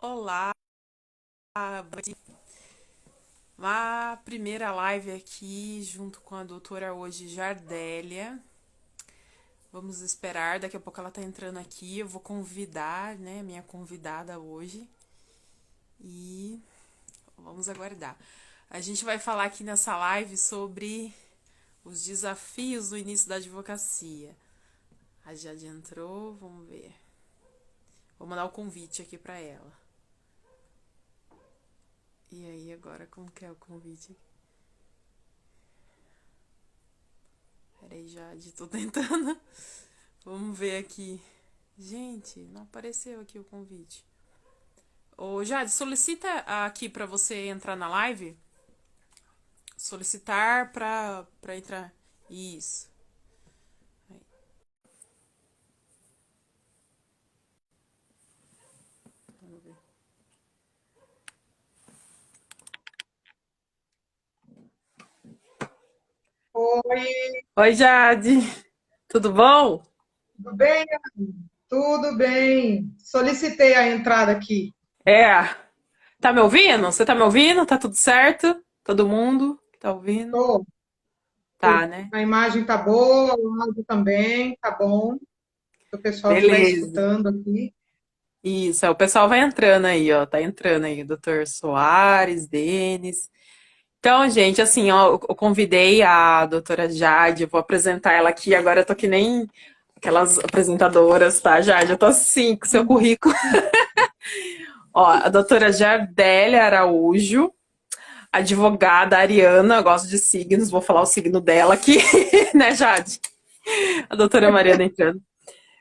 Olá, uma primeira live aqui junto com a doutora hoje, Jardélia. Vamos esperar, daqui a pouco ela tá entrando aqui. Eu vou convidar, né, minha convidada hoje e vamos aguardar. A gente vai falar aqui nessa live sobre os desafios do início da advocacia. A Jade entrou, vamos ver. Vou mandar o convite aqui pra ela. E aí, agora, como que é o convite? Peraí, Jade, tô tentando. Vamos ver aqui. Gente, não apareceu aqui o convite. Ô, Jade, solicita aqui pra você entrar na live. Solicitar pra entrar. Isso. Aí, vamos ver. Oi, Oi, Jade. Tudo bom? tudo bem? Tudo bem. Solicitei a entrada aqui. É. Tá me ouvindo? Você tá me ouvindo? Tá tudo certo? Todo mundo que tá ouvindo? Tô, Tá, né? a imagem tá boa, o áudio também tá bom. Se o pessoal estiver Beleza. escutando aqui. Isso, o pessoal vai entrando aí, ó. Tá entrando aí, o doutor Soares, Denis. Então, gente, assim, ó, eu convidei a doutora Jade, eu vou apresentar ela aqui. Agora eu tô que nem aquelas apresentadoras, tá, Jade? Eu tô assim, com seu currículo. Ó, a doutora Jardélia Araújo, advogada ariana, eu gosto de signos, vou falar o signo dela aqui, né, Jade? A doutora Mariana entrando.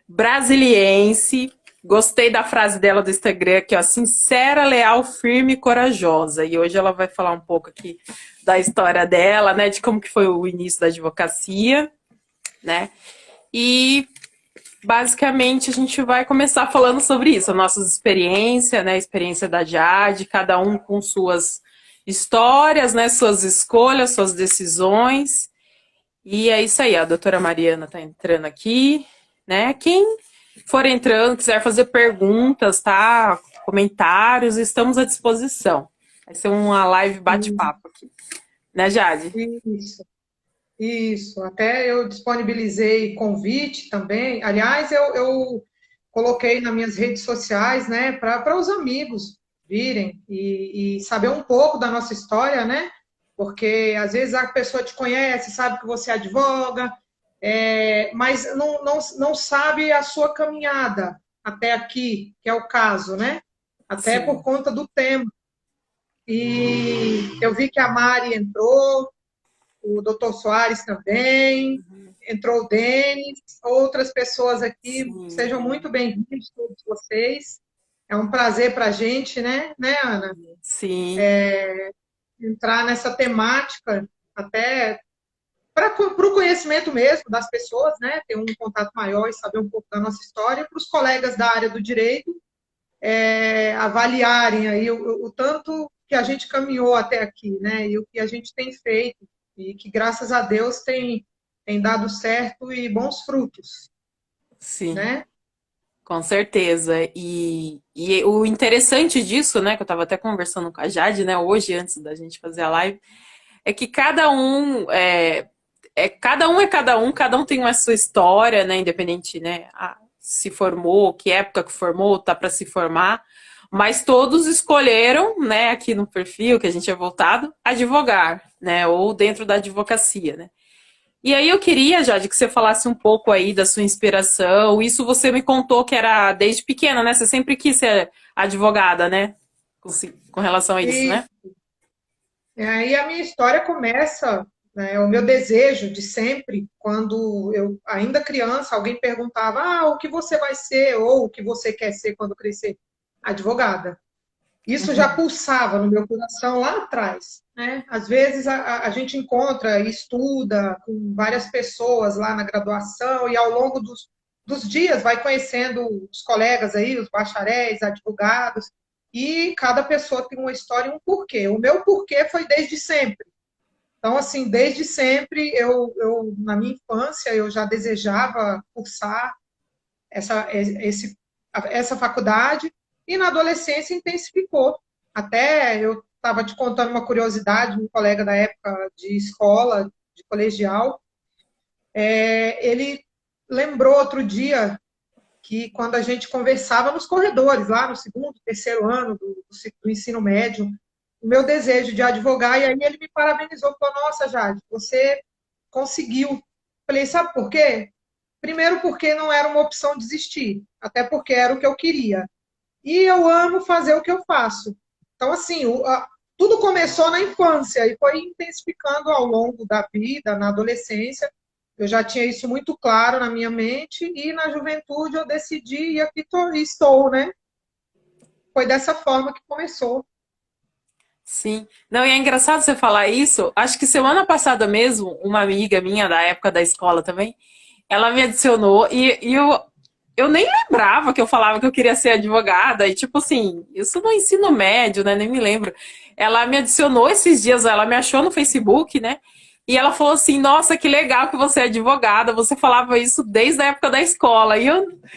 Brasiliense, gostei da frase dela do Instagram aqui, ó, sincera, leal, firme e corajosa. E hoje ela vai falar um pouco aqui da história dela, né, de como que foi o início da advocacia, né? E basicamente a gente vai começar falando sobre isso, as nossas experiências, né, a experiência da Jade, cada um com suas histórias, né, suas escolhas, suas decisões. E é isso aí, a doutora Mariana tá entrando aqui, né? Quem for entrando, quiser fazer perguntas, tá? Comentários, estamos à disposição. Vai ser uma live bate-papo aqui, né, Jade? Isso, isso. Até eu disponibilizei convite também. Aliás, eu coloquei nas minhas redes sociais, né, para os amigos virem e saber um pouco da nossa história, né? Porque às vezes a pessoa te conhece, sabe que você advoga, mas não sabe a sua caminhada até aqui, que é o caso, né? Até por Sim. conta do tema. E eu vi que a Mari entrou, o doutor Soares também, entrou o Denis, outras pessoas aqui, sejam Sim. muito bem-vindos, todos vocês. É um prazer para a gente, né, Ana? Sim. Entrar nessa temática, até para o conhecimento mesmo das pessoas, né? Ter um contato maior e saber um pouco da nossa história, para os colegas da área do direito avaliarem aí o tanto que a gente caminhou até aqui, né? E o que a gente tem feito, e que graças a Deus tem dado certo e bons frutos, Sim. né? Com certeza. E o interessante disso, né, que eu estava até conversando com a Jade, né, hoje, antes da gente fazer a live, é que cada um tem uma sua história, né, independente, né, se formou, que época que formou, tá para se formar, mas todos escolheram, né, aqui no perfil que a gente é voltado, advogar, né, ou dentro da advocacia, né. E aí eu queria, Jade, que você falasse um pouco aí da sua inspiração. Isso você me contou que era desde pequena, né? Você sempre quis ser advogada, né? Com relação a isso, E né? aí a minha história começa, né, o meu desejo de sempre, quando eu, ainda criança, alguém perguntava, o que você vai ser, ou o que você quer ser quando crescer? Advogada. Isso já pulsava no meu coração lá atrás, né? Às vezes a gente encontra e estuda com várias pessoas lá na graduação e ao longo dos dias vai conhecendo os colegas aí, os bacharéis, advogados, e cada pessoa tem uma história e um porquê. O meu porquê foi desde sempre. Então, assim, desde sempre, na minha infância, eu já desejava cursar essa faculdade, E na adolescência intensificou. Até eu estava te contando uma curiosidade, um colega da época de escola, de colegial, ele lembrou outro dia que quando a gente conversava nos corredores, lá no segundo, terceiro ano do ensino médio, o meu desejo de advogar, e aí ele me parabenizou, falou, nossa, Jade, você conseguiu. Falei, sabe por quê? Primeiro porque não era uma opção desistir, até porque era o que eu queria. E eu amo fazer o que eu faço. Então, assim, tudo começou na infância e foi intensificando ao longo da vida, na adolescência. Eu já tinha isso muito claro na minha mente e na juventude eu decidi e aqui estou, né? Foi dessa forma que começou. Sim. Não, e é engraçado você falar isso. Acho que semana passada mesmo, uma amiga minha da época da escola também, ela me adicionou e eu nem lembrava que eu falava que eu queria ser advogada. E tipo assim, isso no ensino médio, né? Nem me lembro. Ela me adicionou esses dias, ela me achou no Facebook, né? E ela falou assim: Nossa, que legal que você é advogada. Você falava isso desde a época da escola. E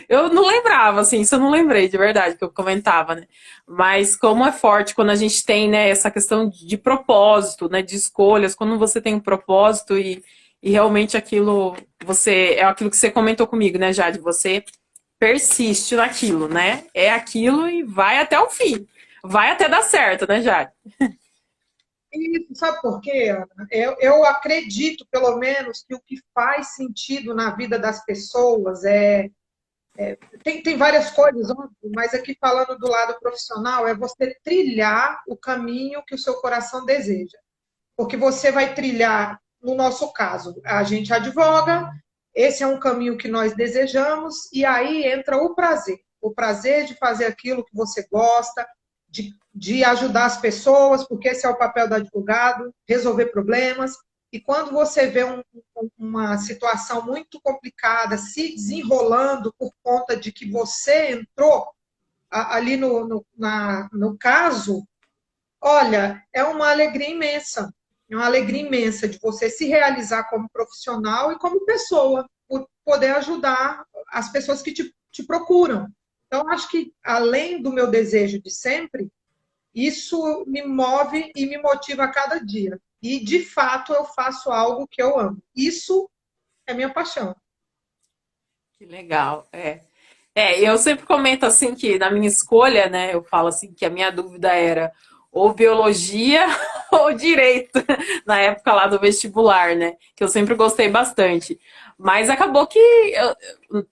eu não lembrava, assim, isso eu não lembrei de verdade que eu comentava, né? Mas como é forte quando a gente tem, né, essa questão de propósito, né, de escolhas, quando você tem um propósito e realmente aquilo, você, é aquilo que você comentou comigo, né, Jade? Você persiste naquilo, né? É aquilo e vai até o fim. Vai até dar certo, né, Jade? E sabe por quê, Ana? Eu acredito, pelo menos, que o que faz sentido na vida das pessoas tem várias coisas, óbvio, mas aqui falando do lado profissional, é você trilhar o caminho que o seu coração deseja. Porque você vai trilhar, no nosso caso, a gente advoga, esse é um caminho que nós desejamos, e aí entra o prazer de fazer aquilo que você gosta, de ajudar as pessoas, porque esse é o papel do advogado, resolver problemas. E quando você vê uma situação muito complicada se desenrolando por conta de que você entrou ali no caso, olha, é uma alegria imensa. É uma alegria imensa de você se realizar como profissional e como pessoa, por poder ajudar as pessoas que te procuram. Então, acho que, além do meu desejo de sempre, isso me move e me motiva a cada dia. E, de fato, eu faço algo que eu amo. Isso é minha paixão. Que legal, é. É, eu sempre comento assim que na minha escolha, né, eu falo assim que a minha dúvida era ou biologia ou direito, na época lá do vestibular, né, que eu sempre gostei bastante. Mas acabou que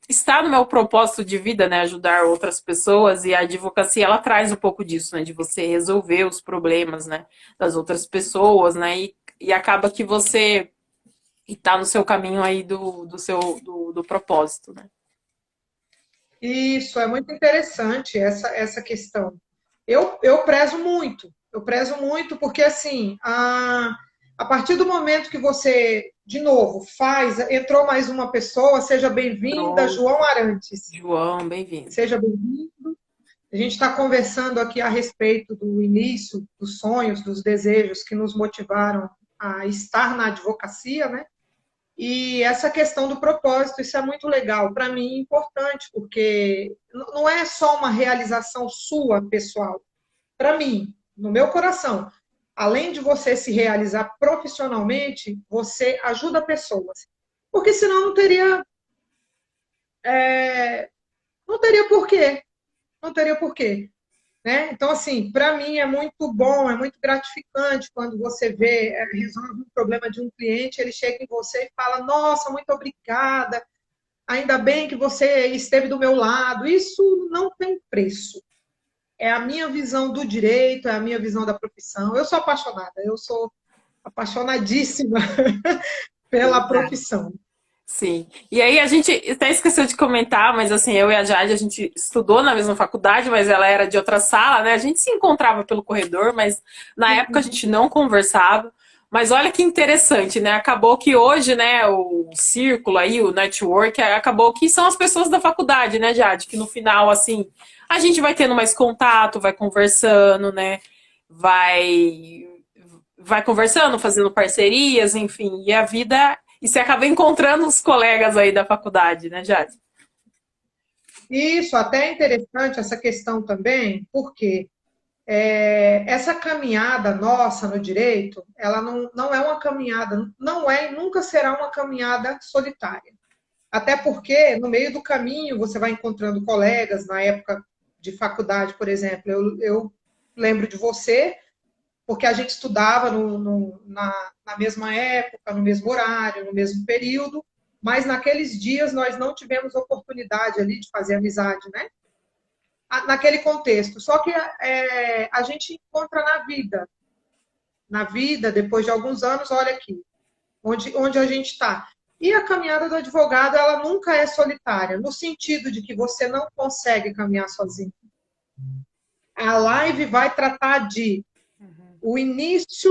está no meu propósito de vida, né, ajudar outras pessoas e a advocacia ela traz um pouco disso, né, de você resolver os problemas, né, das outras pessoas, né, e acaba que você está no seu caminho aí do propósito, né. Isso é muito interessante, essa questão. Eu prezo muito porque, assim, a partir do momento que você, de novo, entrou mais uma pessoa, seja bem-vinda, Entrou. João Arantes. João, bem-vindo. Seja bem-vindo. A gente está conversando aqui a respeito do início, dos sonhos, dos desejos que nos motivaram a estar na advocacia, né? E essa questão do propósito, isso é muito legal, para mim, importante, porque não é só uma realização sua, pessoal. Para mim, no meu coração, além de você se realizar profissionalmente, você ajuda pessoas. Porque senão não teria porquê. Não teria porquê. Né? Então, assim, para mim é muito bom, é muito gratificante quando você resolve um problema de um cliente, ele chega em você e fala, nossa, muito obrigada, ainda bem que você esteve do meu lado. Isso não tem preço. É a minha visão do direito, é a minha visão da profissão. Eu sou apaixonada, eu sou apaixonadíssima pela profissão. Sim. E aí a gente até esqueceu de comentar, mas assim, eu e a Jade, a gente estudou na mesma faculdade, mas ela era de outra sala, né? A gente se encontrava pelo corredor, mas na época a gente não conversava. Mas olha que interessante, né? Acabou que hoje, né, o círculo aí, o network, acabou que são as pessoas da faculdade, né, Jade? Que no final, assim, a gente vai tendo mais contato, vai conversando, né? Vai vai conversando, fazendo parcerias, enfim, e a vida. E você acaba encontrando os colegas aí da faculdade, né, Jade? Isso, até é interessante essa questão também, porque essa caminhada nossa no direito, ela não é uma caminhada, não é e nunca será uma caminhada solitária. Até porque no meio do caminho você vai encontrando colegas, na época de faculdade, por exemplo, eu lembro de você, porque a gente estudava na mesma época, no mesmo horário, no mesmo período, mas naqueles dias nós não tivemos oportunidade ali de fazer amizade, né? Naquele contexto. Só que a gente encontra na vida, depois de alguns anos, olha aqui, onde a gente está. E a caminhada do advogado, ela nunca é solitária, no sentido de que você não consegue caminhar sozinho. A live vai tratar de o início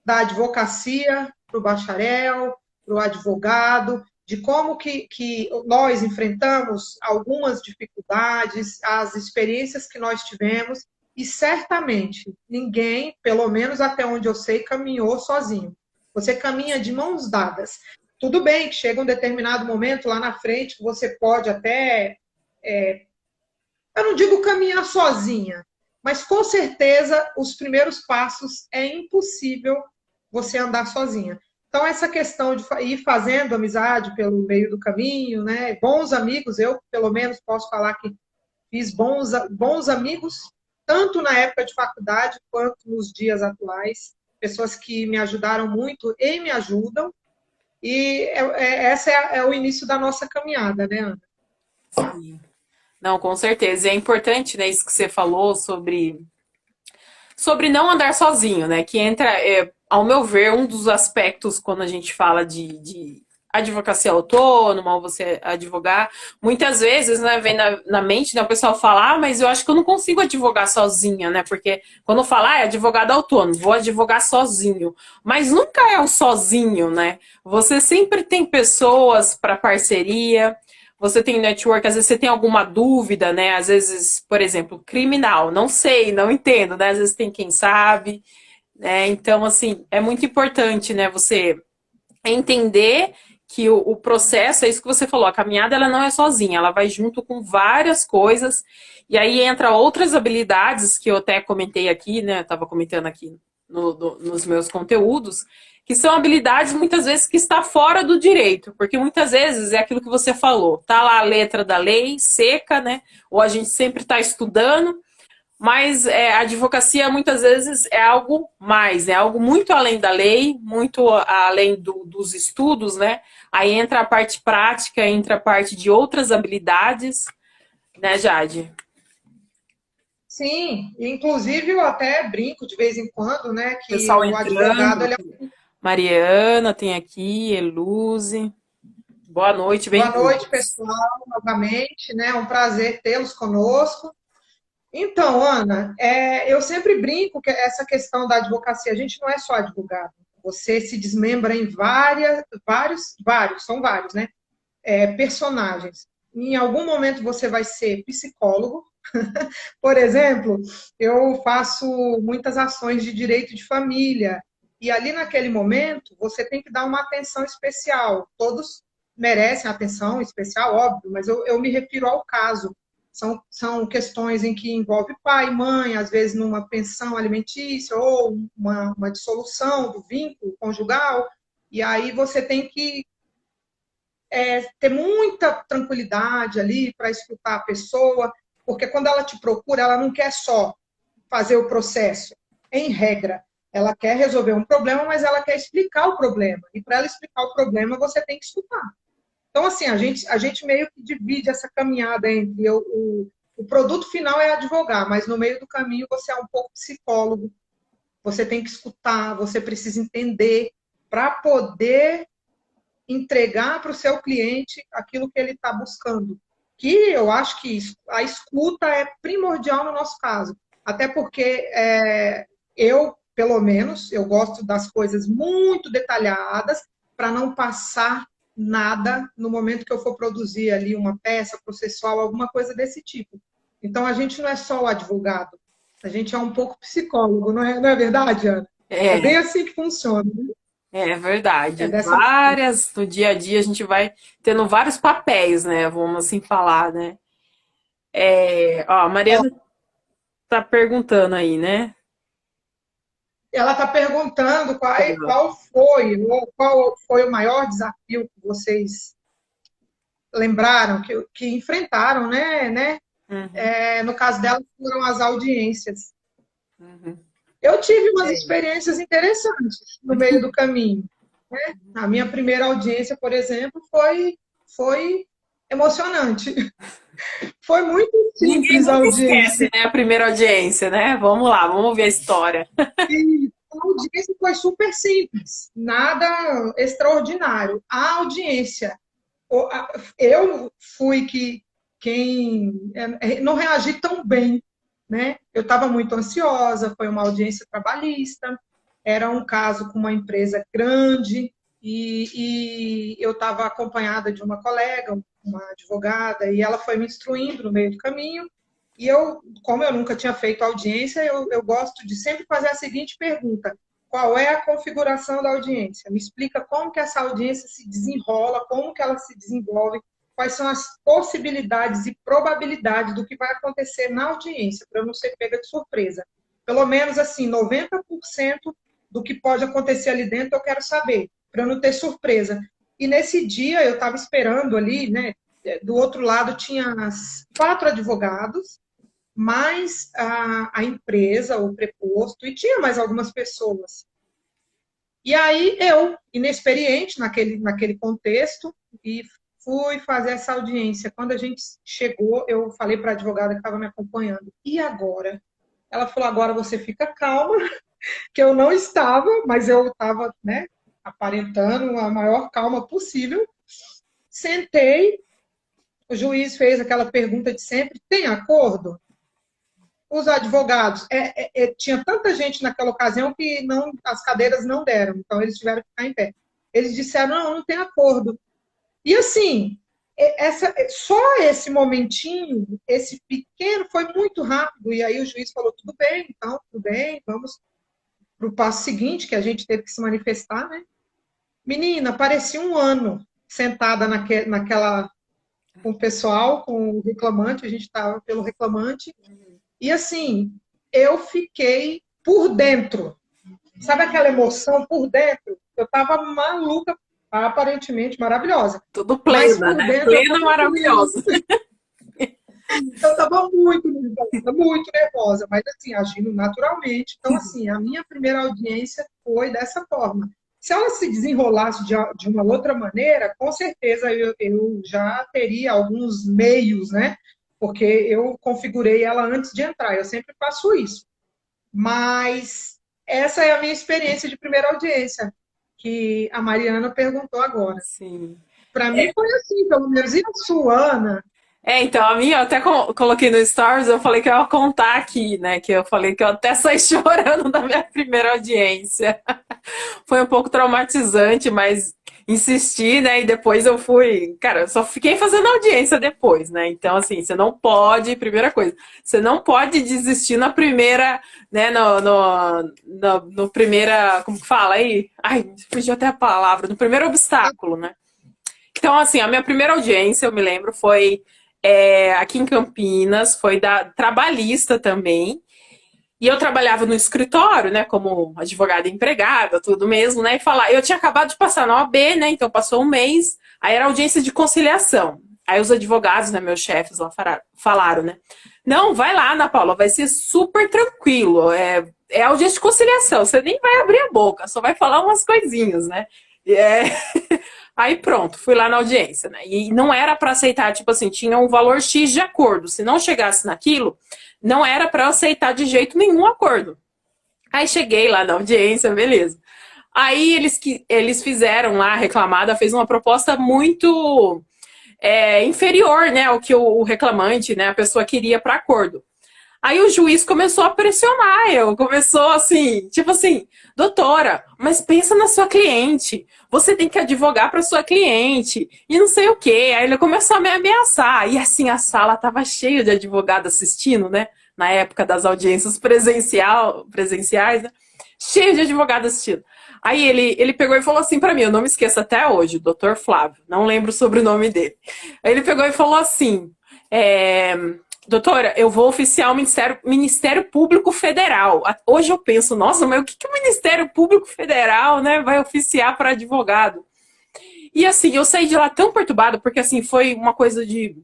da advocacia para o bacharel, para o advogado, de como que nós enfrentamos algumas dificuldades, as experiências que nós tivemos, e certamente ninguém, pelo menos até onde eu sei, caminhou sozinho. Você caminha de mãos dadas. Tudo bem que chega um determinado momento lá na frente que você pode até, eu não digo caminhar sozinha, mas com certeza os primeiros passos é impossível você andar sozinha. Então, essa questão de ir fazendo amizade pelo meio do caminho, né? Bons amigos, eu, pelo menos, posso falar que fiz bons amigos, tanto na época de faculdade quanto nos dias atuais. Pessoas que me ajudaram muito e me ajudam. E essa é o início da nossa caminhada, né, Ana? Sim. Não, com certeza. E é importante, né, isso que você falou sobre não andar sozinho, né? Que entra, ao meu ver, um dos aspectos quando a gente fala de advocacia autônoma, ou você advogar, muitas vezes, né, vem na mente, né, o pessoal fala, mas eu acho que eu não consigo advogar sozinha, né? Porque quando fala, é advogado autônomo, vou advogar sozinho. Mas nunca é o sozinho, né? Você sempre tem pessoas para parceria. Você tem network, às vezes você tem alguma dúvida, né? Às vezes, por exemplo, criminal, não sei, não entendo, né? Às vezes tem quem sabe, né? Então, assim, é muito importante, né? Você entender que o processo, é isso que você falou, a caminhada ela não é sozinha, ela vai junto com várias coisas, e aí entra outras habilidades que eu até comentei aqui, né? Eu estava comentando aqui nos meus conteúdos, que são habilidades muitas vezes que está fora do direito, porque muitas vezes é aquilo que você falou, tá lá a letra da lei seca, né? Ou a gente sempre está estudando, mas a advocacia muitas vezes é algo mais, é algo muito além da lei, muito além dos estudos, né? Aí entra a parte prática, entra a parte de outras habilidades, né, Jade? Sim, inclusive eu até brinco de vez em quando, né, que Pessoal o advogado, entrando. ele é... Mariana tem aqui, Eluze. Boa noite, Boa noite, bem-vindos. pessoal, novamente, né, é um prazer tê-los conosco. Então, Ana, eu sempre brinco que essa questão da advocacia, a gente não é só advogado, você se desmembra em são vários, né, personagens. Em algum momento você vai ser psicólogo, por exemplo, eu faço muitas ações de direito de família, e ali naquele momento você tem que dar uma atenção especial. Todos merecem atenção especial, óbvio, mas eu me refiro ao caso. São questões em que envolve pai, mãe, às vezes numa pensão alimentícia ou uma dissolução do vínculo conjugal, e aí você tem que ter muita tranquilidade ali para escutar a pessoa, porque quando ela te procura, ela não quer só fazer o processo, em regra. Ela quer resolver um problema, mas ela quer explicar o problema. E para ela explicar o problema, você tem que escutar. Então, assim, a gente meio que divide essa caminhada entre o produto final é advogar, mas no meio do caminho você é um pouco psicólogo. Você tem que escutar, você precisa entender para poder entregar para o seu cliente aquilo que ele está buscando. Que eu acho que a escuta é primordial no nosso caso. Até porque eu, pelo menos, eu gosto das coisas muito detalhadas para não passar nada no momento que eu for produzir ali uma peça processual, alguma coisa desse tipo. Então, a gente não é só o advogado, a gente é um pouco psicólogo, não é verdade, Ana? É bem É, assim que funciona. Né? é É verdade. dessa Várias, no dia a dia a gente vai tendo vários papéis, né? Vamos assim falar, né? Ó, a Mariana tá perguntando aí, né? Ela está perguntando qual foi o maior desafio que vocês lembraram, que enfrentaram, né? Uhum, No caso dela, foram as audiências. uhum. Eu tive umas É. experiências interessantes no meio do caminho. A minha primeira audiência, por exemplo, foi emocionante. Foi muito Ninguém simples a nunca esquece, audiência. né? A primeira audiência, né? Vamos lá, vamos ver a história. E a audiência foi super simples, nada extraordinário. A audiência, eu fui quem não reagi tão bem, né? Eu estava muito ansiosa, foi uma audiência trabalhista, era um caso com uma empresa grande e eu estava acompanhada de uma colega, uma advogada, e ela foi me instruindo no meio do caminho. E eu, como eu nunca tinha feito audiência, eu gosto de sempre fazer a seguinte pergunta: qual é a configuração da audiência? Me explica como que essa audiência se desenrola, como que ela se desenvolve, quais são as possibilidades e probabilidades do que vai acontecer na audiência, para eu não ser pega de surpresa. Pelo menos assim, 90% do que pode acontecer ali dentro eu quero saber, para eu não ter surpresa. E nesse dia eu estava esperando ali, né? Do outro lado tinha 4 advogados, mais a empresa, o preposto, e tinha mais algumas pessoas. E aí eu, inexperiente naquele contexto, e fui fazer essa audiência. Quando a gente chegou, eu falei para a advogada que estava me acompanhando: e agora? Ela falou: agora você fica calma, que eu não estava, mas eu estava, né, aparentando a maior calma possível. Sentei, o juiz fez aquela pergunta de sempre: tem acordo? Os advogados, tinha tanta gente naquela ocasião que não, as cadeiras não deram, então eles tiveram que ficar em pé. Eles disseram: não, não tem acordo. E assim, só esse momentinho, esse pequeno, foi muito rápido. E aí o juiz falou: tudo bem, então, tudo bem, vamos para o passo seguinte, que a gente teve que se manifestar, né? Menina, parecia um ano sentada naquela, com o pessoal, com o reclamante, a gente estava pelo reclamante. E assim, eu fiquei por dentro. Sabe aquela emoção por dentro? Eu estava maluca, aparentemente maravilhosa. Tudo Mas plena, por né? dentro eu Plena, estava maravilhosa. muito nervosa, muito nervosa, mas assim, agindo naturalmente. Então, assim, a minha primeira audiência foi dessa forma. Se ela se desenrolasse de uma outra maneira, com certeza eu já teria alguns meios, né? Porque eu configurei ela antes de entrar, eu sempre faço isso. Mas essa é a minha experiência de primeira audiência, que a Mariana perguntou agora. Sim. Para mim foi assim, pelo menos. E a sua, Ana? Então, a minha eu até coloquei no Stories, eu falei que eu ia contar aqui, né? Que eu falei que eu até saí chorando da minha primeira audiência. Foi um pouco traumatizante, mas insisti, né? E depois eu fui. Cara, eu só fiquei fazendo audiência depois, né? Então, assim, você não pode, primeira coisa, você não pode desistir na primeira, né? No primeira. Como que fala aí? Ai, fugiu até a palavra, no primeiro obstáculo, né? Então, assim, a minha primeira audiência, eu me lembro, foi aqui em Campinas, foi da trabalhista também. E eu trabalhava no escritório, né, como advogada empregada, tudo mesmo, né, e falar, eu tinha acabado de passar na OAB, né, então passou um mês, aí era audiência de conciliação. Aí os advogados, né, meus chefes lá falaram, né, não, vai lá, Ana Paula, vai ser super tranquilo, é audiência de conciliação, você nem vai abrir a boca, só vai falar umas coisinhas, né. É... Aí pronto, fui lá na audiência, né? E não era para aceitar, tipo assim, tinha um valor X de acordo. Se não chegasse naquilo, não era para eu aceitar de jeito nenhum acordo. Aí cheguei lá na audiência, beleza. Aí eles fizeram lá, a reclamada fez uma proposta muito inferior, né, ao que o reclamante, né, a pessoa queria para acordo. Aí o juiz começou a pressionar eu, começou assim, tipo assim, doutora, mas pensa na sua cliente, você tem que advogar para sua cliente, e não sei o quê. Aí ele começou a me ameaçar, e assim, a sala tava cheia de advogado assistindo, né, na época das audiências presenciais, né, cheio de advogado assistindo. Aí ele pegou e falou assim para mim, eu não me esqueço até hoje, o doutor Flávio, não lembro o sobrenome dele. Aí ele pegou e falou assim, Doutora, eu vou oficiar o Ministério Público Federal. Hoje eu penso, nossa, mas o que o Ministério Público Federal, né, vai oficiar para advogado? E assim, eu saí de lá tão perturbada, porque assim, foi uma coisa de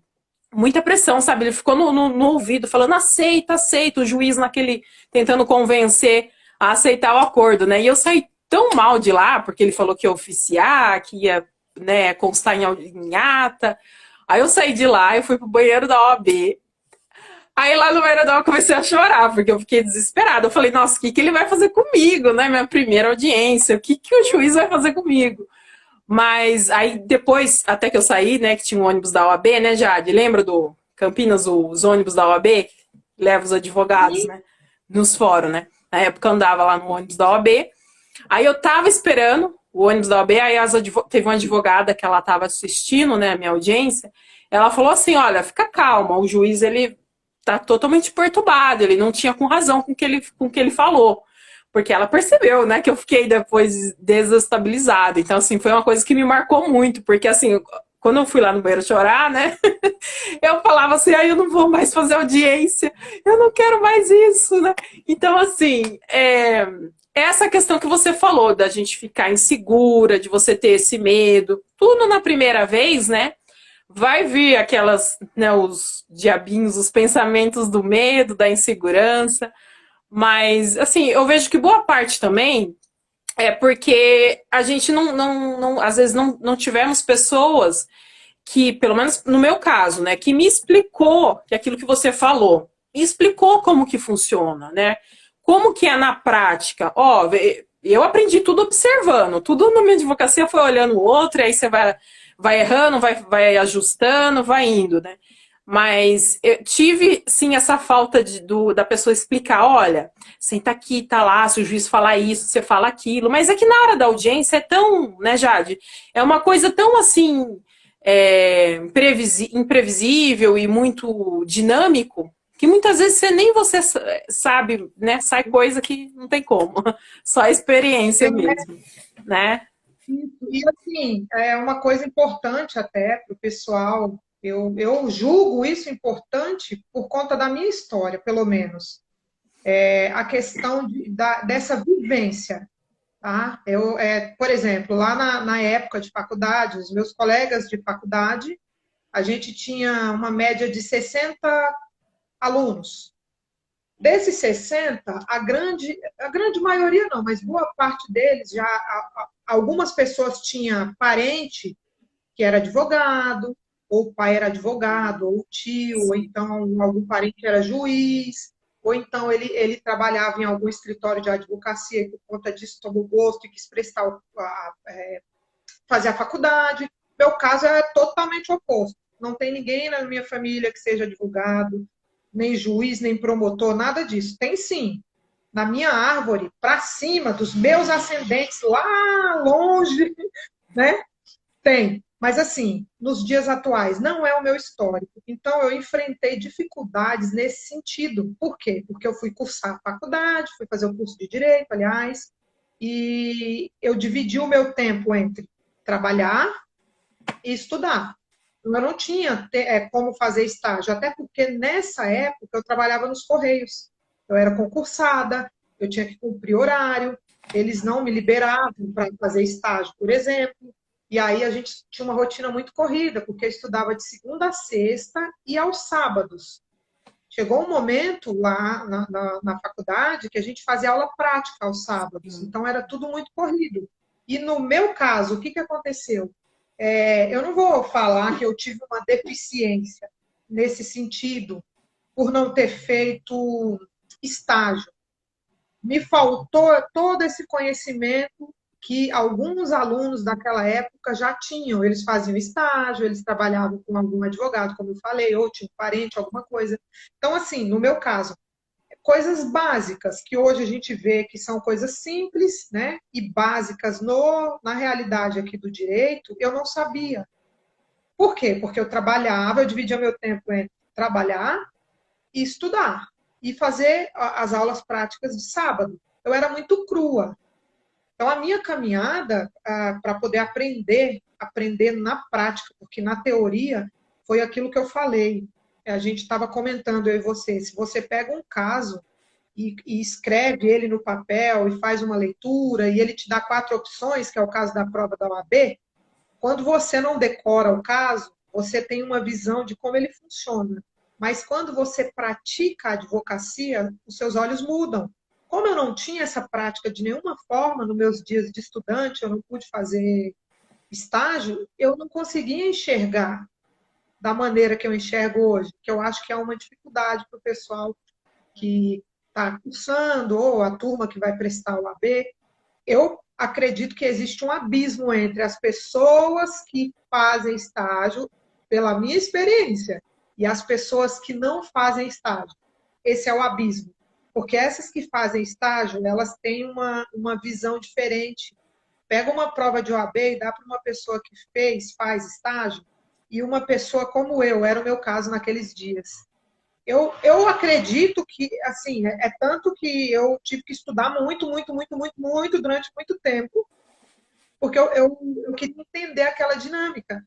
muita pressão, sabe? Ele ficou no ouvido, falando, aceita, aceita, o juiz naquele, tentando convencer a aceitar o acordo, né? E eu saí tão mal de lá, porque ele falou que ia oficiar, que ia, né, constar em ata. Aí eu saí de lá, eu fui pro banheiro da OAB. Aí lá no banheiro da OAB eu comecei a chorar, porque eu fiquei desesperada. Eu falei, nossa, o que ele vai fazer comigo, né? Minha primeira audiência, o que o juiz vai fazer comigo? Mas aí depois, até que eu saí, né, que tinha um ônibus da OAB, né, Jade? Lembra do Campinas, os ônibus da OAB? Que leva os advogados, E né? Nos fóruns, né? Na época eu andava lá no ônibus da OAB. Aí eu tava esperando o ônibus da OAB, aí teve uma advogada que ela tava assistindo, né, a minha audiência. Ela falou assim, olha, fica calma, o juiz, ele tá totalmente perturbado, ele não tinha com razão com o que ele falou. Porque ela percebeu, né, que eu fiquei depois desestabilizada. Então, assim, foi uma coisa que me marcou muito, porque, assim, quando eu fui lá no banheiro chorar, né, eu falava assim, eu não vou mais fazer audiência, eu não quero mais isso, né? Então, assim, essa questão que você falou, da gente ficar insegura, de você ter esse medo, tudo na primeira vez, né? Vai vir aquelas, né, os diabinhos, os pensamentos do medo, da insegurança, mas, assim, eu vejo que boa parte também é porque a gente às vezes não tivemos pessoas que, pelo menos no meu caso, né, que me explicou que aquilo que você falou, me explicou como que funciona, né? Como que é na prática? Ó, eu aprendi tudo observando, tudo na minha advocacia foi olhando o outro, e aí você vai errando, vai ajustando, vai indo, né? Mas eu tive, sim, essa falta da pessoa explicar, olha, senta aqui, tá lá, se o juiz falar isso, você fala aquilo. Mas é que na hora da audiência é tão, né, Jade? É uma coisa tão, assim, imprevisível e muito dinâmico, que muitas vezes nem você sabe, né? Sai coisa que não tem como. Só a experiência mesmo, né? e assim, é uma coisa importante até para o pessoal, eu julgo isso importante por conta da minha história, pelo menos. A questão dessa vivência. Tá? Por exemplo, lá na época de faculdade, os meus colegas de faculdade, a gente tinha uma média de 60 alunos. Desses 60, a grande maioria não, mas boa parte deles, já algumas pessoas tinham parente que era advogado, ou o pai era advogado, ou o tio, ou então algum parente era juiz, ou então ele trabalhava em algum escritório de advocacia e por conta disso tomou gosto e quis fazer a faculdade. Meu caso é totalmente oposto. Não tem ninguém na minha família que seja advogado, nem juiz, nem promotor, nada disso. Tem sim. Na minha árvore, para cima, dos meus ascendentes, lá longe, né? Tem. Mas, assim, nos dias atuais, não é o meu histórico. Então, eu enfrentei dificuldades nesse sentido. Por quê? Porque eu fui cursar a faculdade, fui fazer o curso de Direito, aliás, e eu dividi o meu tempo entre trabalhar e estudar. Eu não tinha como fazer estágio, até porque nessa época eu trabalhava nos Correios. Eu era concursada, eu tinha que cumprir horário, eles não me liberavam para fazer estágio, por exemplo. E aí a gente tinha uma rotina muito corrida, porque eu estudava de segunda a sexta e aos sábados. Chegou um momento lá na faculdade que a gente fazia aula prática aos sábados, então era tudo muito corrido. E no meu caso, o que aconteceu? Eu não vou falar que eu tive uma deficiência nesse sentido, por não ter feito estágio. Me faltou todo esse conhecimento que alguns alunos daquela época já tinham. Eles faziam estágio, eles trabalhavam com algum advogado, como eu falei, ou tinha um parente, alguma coisa. Então, assim, no meu caso, coisas básicas que hoje a gente vê que são coisas simples, né? E básicas na realidade aqui do direito, eu não sabia. Por quê? Porque eu trabalhava, eu dividia meu tempo entre trabalhar e estudar e fazer as aulas práticas de sábado. Eu era muito crua. Então, a minha caminhada para poder aprender na prática, porque na teoria foi aquilo que eu falei. a gente estava comentando, eu e você, se você pega um caso e escreve ele no papel e faz uma leitura e ele te dá 4 opções, que é o caso da prova da OAB, quando você não decora o caso, você tem uma visão de como ele funciona. Mas quando você pratica a advocacia, os seus olhos mudam. Como eu não tinha essa prática de nenhuma forma nos meus dias de estudante, eu não pude fazer estágio, eu não conseguia enxergar da maneira que eu enxergo hoje, que eu acho que é uma dificuldade para o pessoal que está cursando ou a turma que vai prestar o AB. Eu acredito que existe um abismo entre as pessoas que fazem estágio, pela minha experiência, e as pessoas que não fazem estágio. Esse é o abismo. Porque essas que fazem estágio, elas têm uma visão diferente. Pega uma prova de OAB e dá para uma pessoa que faz estágio, e uma pessoa como eu, era o meu caso naqueles dias. Eu acredito que, assim, é tanto que eu tive que estudar muito, muito, muito, muito, muito, durante muito tempo, porque eu queria entender aquela dinâmica.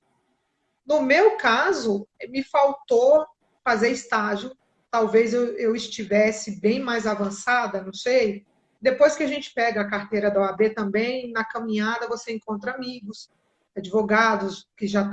No meu caso, me faltou fazer estágio, talvez eu estivesse bem mais avançada, não sei. Depois que a gente pega a carteira da OAB também, na caminhada você encontra amigos, advogados que já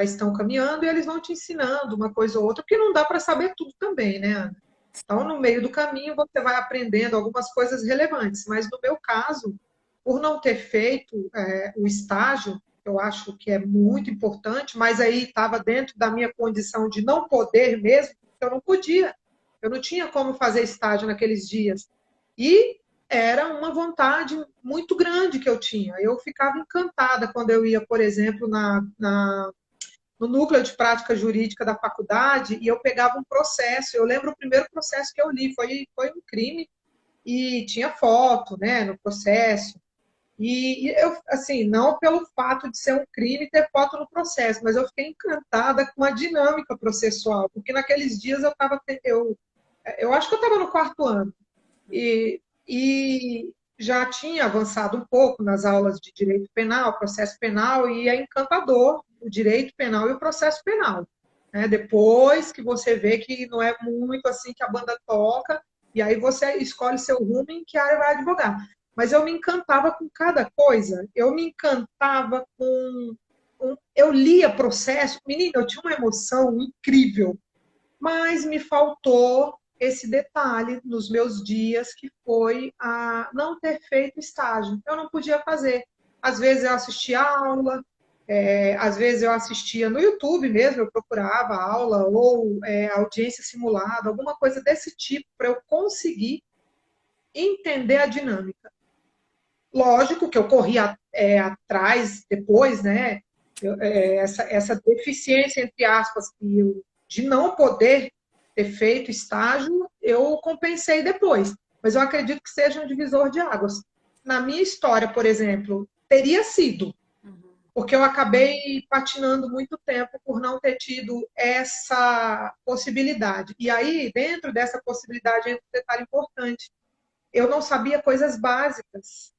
estão caminhando e eles vão te ensinando uma coisa ou outra, porque não dá para saber tudo também, né, Ana? Então, no meio do caminho, você vai aprendendo algumas coisas relevantes. Mas, no meu caso, por não ter feito o estágio, eu acho que é muito importante, mas aí estava dentro da minha condição de não poder mesmo, eu não podia. Eu não tinha como fazer estágio naqueles dias. E era uma vontade muito grande que eu tinha. Eu ficava encantada quando eu ia, por exemplo, no núcleo de prática jurídica da faculdade e eu pegava um processo. Eu lembro o primeiro processo que eu li, foi um crime e tinha foto, né, no processo. E eu, assim, não pelo fato de ser um crime ter foto no processo, mas eu fiquei encantada com a dinâmica processual, porque naqueles dias eu acho que eu estava no 4º ano e já tinha avançado um pouco nas aulas de direito penal, processo penal, e é encantador o direito penal e o processo penal. Né? Depois que você vê que não é muito assim que a banda toca, e aí você escolhe seu rumo em que área vai advogar. Mas eu me encantava com cada coisa, eu me encantava com. Eu lia processo, menina, eu tinha uma emoção incrível, mas me faltou esse detalhe nos meus dias, que foi a não ter feito estágio. Eu não podia fazer. Às vezes eu assistia aula, às vezes eu assistia no YouTube mesmo, eu procurava aula ou audiência simulada, alguma coisa desse tipo, para eu conseguir entender a dinâmica. Lógico que eu corria atrás depois, né? Essa deficiência, entre aspas, de não poder ter feito estágio, eu compensei depois. Mas eu acredito que seja um divisor de águas. Na minha história, por exemplo, teria sido, porque eu acabei patinando muito tempo por não ter tido essa possibilidade. E aí, dentro dessa possibilidade, entra um detalhe importante. Eu não sabia coisas básicas.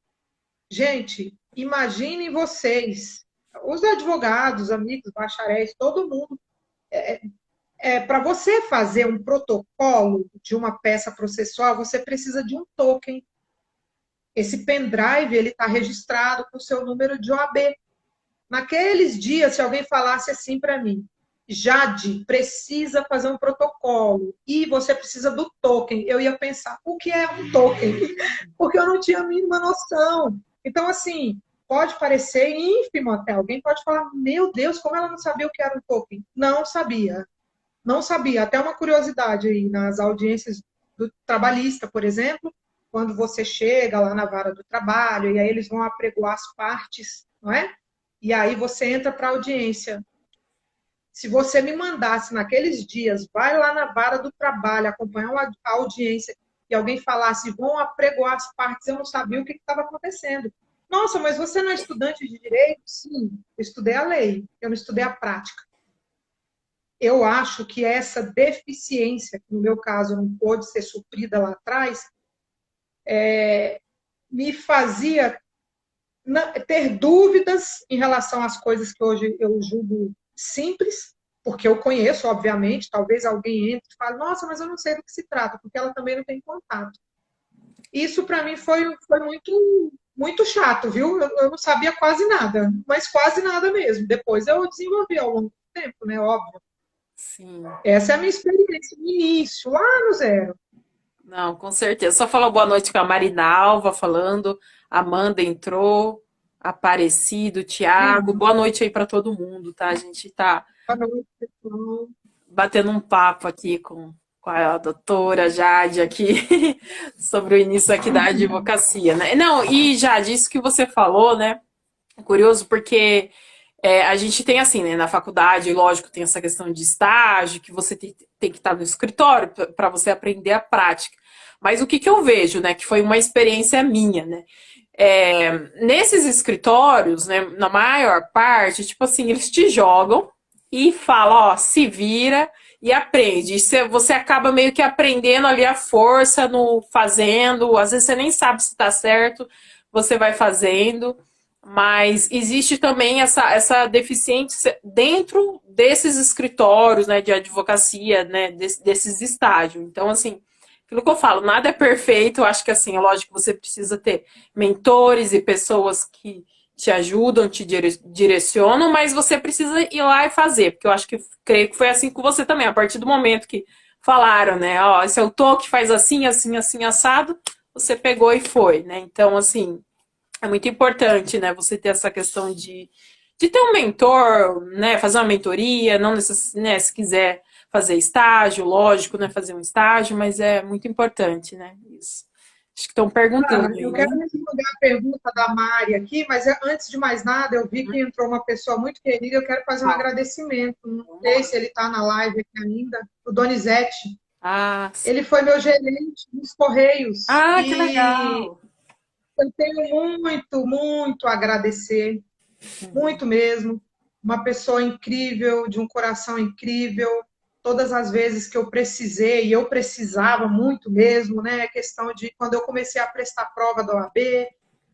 Gente, imaginem vocês, os advogados, amigos, bacharéis, todo mundo, para você fazer um protocolo de uma peça processual, você precisa de um token. Esse pendrive ele está registrado com o seu número de OAB. Naqueles dias, se alguém falasse assim para mim, Jade, precisa fazer um protocolo e você precisa do token, eu ia pensar, o que é um token? Porque eu não tinha a mínima noção. Então, assim, pode parecer ínfimo até. Alguém pode falar, meu Deus, como ela não sabia o que era um token? Não sabia. Não sabia. Até uma curiosidade aí, nas audiências do trabalhista, por exemplo, quando você chega lá na vara do trabalho, e aí eles vão apregoar as partes, não é? E aí você entra para a audiência. Se você me mandasse naqueles dias, vai lá na vara do trabalho, acompanhar a audiência, e alguém falasse, vão apregoar as partes, eu não sabia o que estava acontecendo. Nossa, mas você não é estudante de direito? Sim, eu estudei a lei, eu não estudei a prática. Eu acho que essa deficiência, que no meu caso não pôde ser suprida lá atrás, me fazia ter dúvidas em relação às coisas que hoje eu julgo simples, porque eu conheço, obviamente, talvez alguém entre e fale, nossa, mas eu não sei do que se trata, porque ela também não tem contato. Isso para mim foi muito chato, viu? Eu não sabia quase nada, mas quase nada mesmo. Depois eu desenvolvi ao longo do tempo, né? Óbvio. Sim. Essa é a minha experiência no início, lá no zero. Não, com certeza. Só falou boa noite com a Marinalva falando. Amanda entrou. Aparecido, Thiago. Uhum. Boa noite aí para todo mundo, tá? A gente tá Boa noite, pessoal. batendo um papo aqui com a doutora Jade aqui sobre o início aqui da advocacia, né? Não, e Jade, isso que você falou, né? É curioso porque a gente tem assim, né? Na faculdade, lógico, tem essa questão de estágio, que você tem que estar no escritório para você aprender a prática. Mas o que, que eu vejo, né? Que foi uma experiência minha, né? Nesses escritórios, né, na maior parte, tipo assim, eles te jogam e falam, ó, se vira e aprende. E você acaba meio que aprendendo ali a força no fazendo, às vezes você nem sabe se tá certo, você vai fazendo, mas existe também essa deficiência dentro desses escritórios, né, de advocacia, né, desses estágios. Então, assim, aquilo que eu falo, nada é perfeito. Eu acho que assim, é lógico que você precisa ter mentores e pessoas que te ajudam, te direcionam, mas você precisa ir lá e fazer, porque eu acho que creio que foi assim com você também, a partir do momento que falaram, né, ó, esse é o toque, faz assim, assim, assim, assado, você pegou e foi, né? Então, assim, é muito importante, né, você ter essa questão de ter um mentor, né, fazer uma mentoria, não né, se quiser fazer estágio, lógico, né, fazer um estágio, mas é muito importante, né, isso. Acho que estão perguntando Eu aí, né? quero responder a pergunta da Mari aqui, mas antes de mais nada, eu vi que entrou uma pessoa muito querida, eu quero fazer um Ah, agradecimento. Não vamos sei lá. se ele está na live aqui ainda, o Donizete. Ah, sim. Ele foi meu gerente nos Correios Ah, que e legal. eu tenho muito a agradecer, muito mesmo. Uma pessoa incrível, de um coração incrível. Todas as vezes que eu precisei, e eu precisava muito mesmo, né? A questão de quando eu comecei a prestar prova da OAB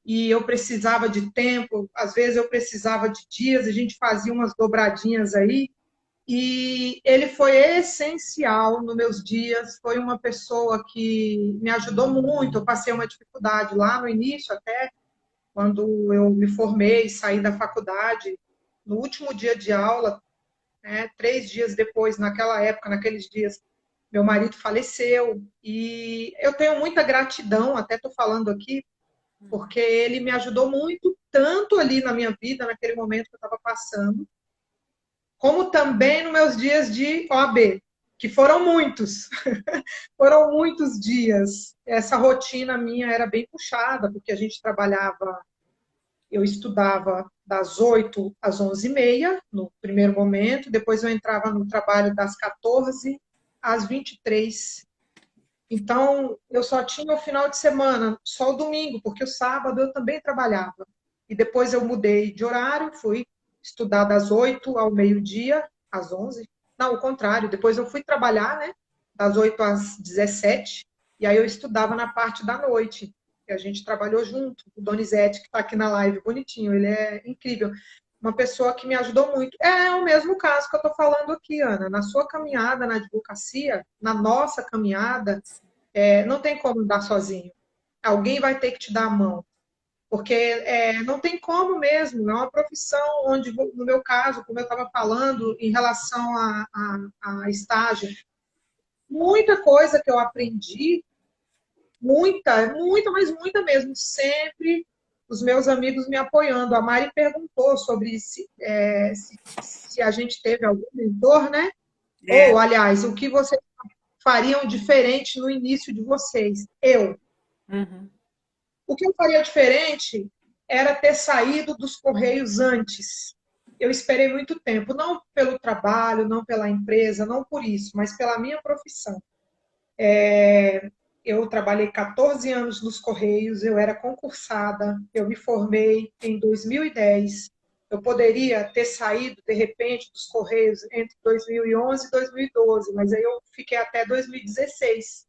e eu precisava de tempo, às vezes eu precisava de dias, a gente fazia umas dobradinhas aí. E ele foi essencial nos meus dias, foi uma pessoa que me ajudou muito. Eu passei uma dificuldade lá no início, até quando eu me formei, saí da faculdade, no último dia de aula, né, 3 dias depois, naquela época, naqueles dias, meu marido faleceu. E eu tenho muita gratidão, até estou falando aqui, porque ele me ajudou muito, tanto ali na minha vida, naquele momento que eu estava passando, como também nos meus dias de OAB, que foram muitos. Foram muitos dias. Essa rotina minha era bem puxada, porque a gente trabalhava, eu estudava das 8 às 11h30, no primeiro momento, depois eu entrava no trabalho das 14 às 23. Então, eu só tinha o final de semana, só o domingo, porque o sábado eu também trabalhava. E depois eu mudei de horário, fui estudar das 8 ao meio-dia, às 11. Não, o contrário, depois eu fui trabalhar, né, das 8 às 17, e aí eu estudava na parte da noite, que a gente trabalhou junto. O Donizete, que está aqui na live, bonitinho, ele é incrível. Uma pessoa que me ajudou muito. É o mesmo caso que eu estou falando aqui, Ana. Na sua caminhada na advocacia, na nossa caminhada, não tem como andar sozinho. Alguém vai ter que te dar a mão. Porque não tem como mesmo. É uma profissão onde, no meu caso, como eu estava falando, em relação a estágio, muita coisa que eu aprendi, muita, mas muita mesmo, sempre os meus amigos me apoiando. A Mari perguntou sobre se a gente teve algum mentor, né? É. Ou, aliás, o que vocês fariam diferente no início de vocês? Uhum. O que eu faria diferente era ter saído dos Correios antes. Eu esperei muito tempo, não pelo trabalho, não pela empresa, não por isso, mas pela minha profissão. Eu trabalhei 14 anos nos Correios, eu era concursada, eu me formei em 2010. Eu poderia ter saído, de repente, dos Correios entre 2011 e 2012, mas aí eu fiquei até 2016.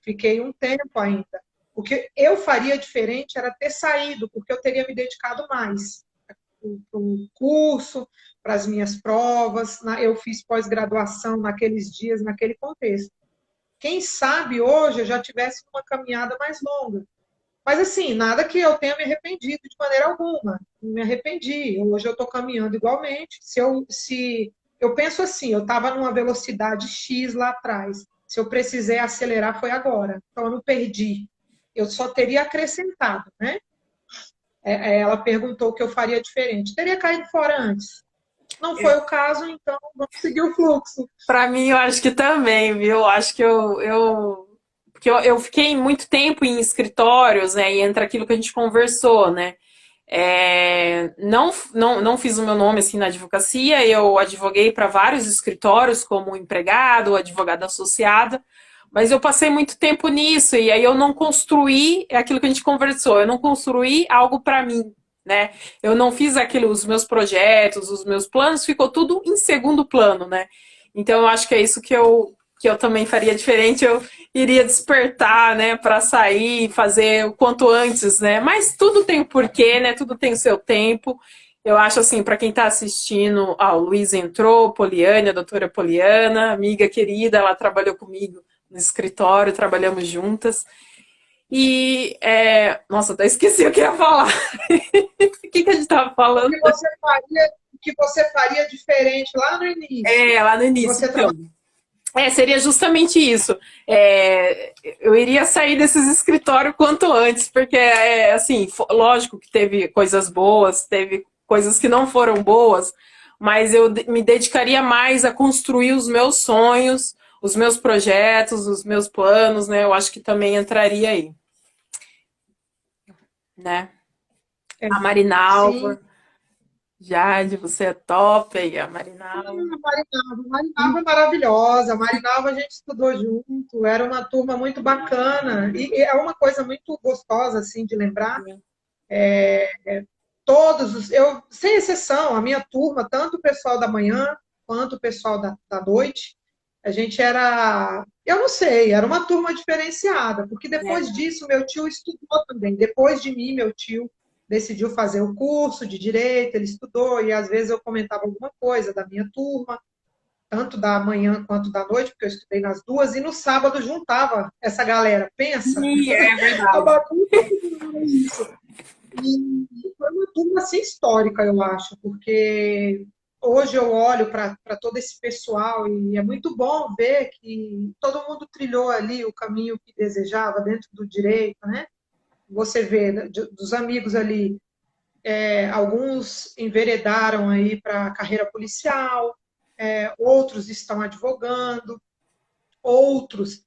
Fiquei um tempo ainda. O que eu faria diferente era ter saído, porque eu teria me dedicado mais para o curso, para as minhas provas, eu fiz pós-graduação naqueles dias, naquele contexto. Quem sabe hoje eu já tivesse uma caminhada mais longa. Mas assim, nada que eu tenha me arrependido de maneira alguma. Não me arrependi. Hoje eu estou caminhando igualmente. Se eu penso assim, eu estava numa velocidade X lá atrás. Se eu precisei acelerar, foi agora. Então eu não perdi. Eu só teria acrescentado, né? Ela perguntou o que eu faria diferente. Teria caído fora antes. Não foi o caso, então vamos seguir o fluxo. Para mim, eu acho que também, viu? Eu acho que porque eu fiquei muito tempo em escritórios, né? E entra aquilo que a gente conversou, né? Não fiz o meu nome assim na advocacia, eu advoguei para vários escritórios como empregado, advogada associada, mas eu passei muito tempo nisso e aí eu não construí aquilo que a gente conversou, eu não construí algo para mim, né? Eu não fiz aquilo, os meus projetos, os meus planos, ficou tudo em segundo plano, né? Então eu acho que é isso que eu também faria diferente, eu iria despertar, né, para sair, fazer o quanto antes, né? Mas tudo tem um porquê, né? Tudo tem o seu tempo. Eu acho assim, para quem está assistindo, o Luiz entrou, Poliane, a doutora Poliana, amiga querida, ela trabalhou comigo no escritório, trabalhamos juntas. E, nossa, até esqueci o que ia falar. O que a gente estava falando? O que você faria diferente lá no início? Lá no início, Você então. Seria justamente isso. Eu iria sair desses escritórios quanto antes, porque, assim, lógico que teve coisas boas, teve coisas que não foram boas, mas eu me dedicaria mais a construir os meus sonhos, os meus projetos, os meus planos, né? Eu acho que também entraria aí, né? A Sim. Marinalva, Jade, você é top aí, a Marinalva. Marinalva é maravilhosa. A Marinalva a gente estudou junto, era uma turma muito bacana. E é uma coisa muito gostosa, assim, de lembrar. Sem exceção, a minha turma, tanto o pessoal da manhã quanto o pessoal da noite, a gente era, eu não sei, era uma turma diferenciada, porque depois disso meu tio estudou também. Depois de mim, meu tio decidiu fazer o curso de direito, ele estudou, e às vezes eu comentava alguma coisa da minha turma, tanto da manhã quanto da noite, porque eu estudei nas duas, e no sábado juntava essa galera. Pensa, Sim, é a verdade. bagunça que era isso. E foi uma turma assim histórica, eu acho, porque hoje eu olho para todo esse pessoal e é muito bom ver que todo mundo trilhou ali o caminho que desejava dentro do direito, né? Você vê dos amigos ali, alguns enveredaram aí para a carreira policial, outros estão advogando, outros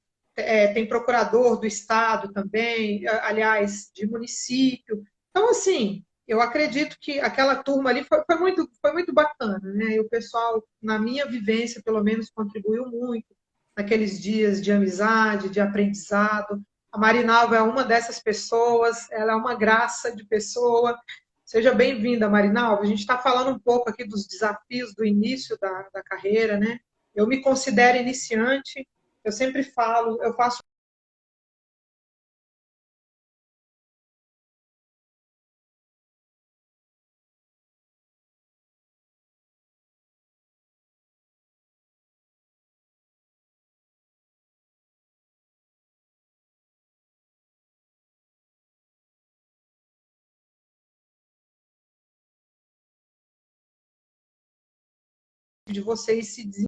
tem procurador do estado também, aliás, de município. Então, assim, eu acredito que aquela turma ali foi muito bacana, né? E o pessoal, na minha vivência, pelo menos, contribuiu muito naqueles dias de amizade, de aprendizado. A Marinalva é uma dessas pessoas, ela é uma graça de pessoa. Seja bem-vinda, Marinalva. A gente está falando um pouco aqui dos desafios do início da carreira, né? Eu me considero iniciante, eu sempre falo, eu faço. De vocês se desenvolverem.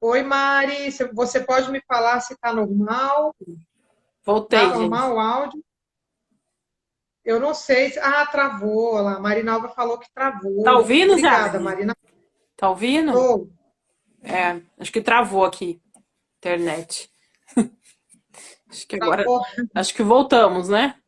Oi, Mari, você pode me falar se está normal? Tá Voltei, gente. normal o áudio? Eu não sei. Ah, travou lá. A Marinalva falou que Tá travou. ouvindo, Obrigada, Jade? Marina. Tá ouvindo? Tô. Acho que travou aqui, internet. Acho que agora, Travou. acho que voltamos, né?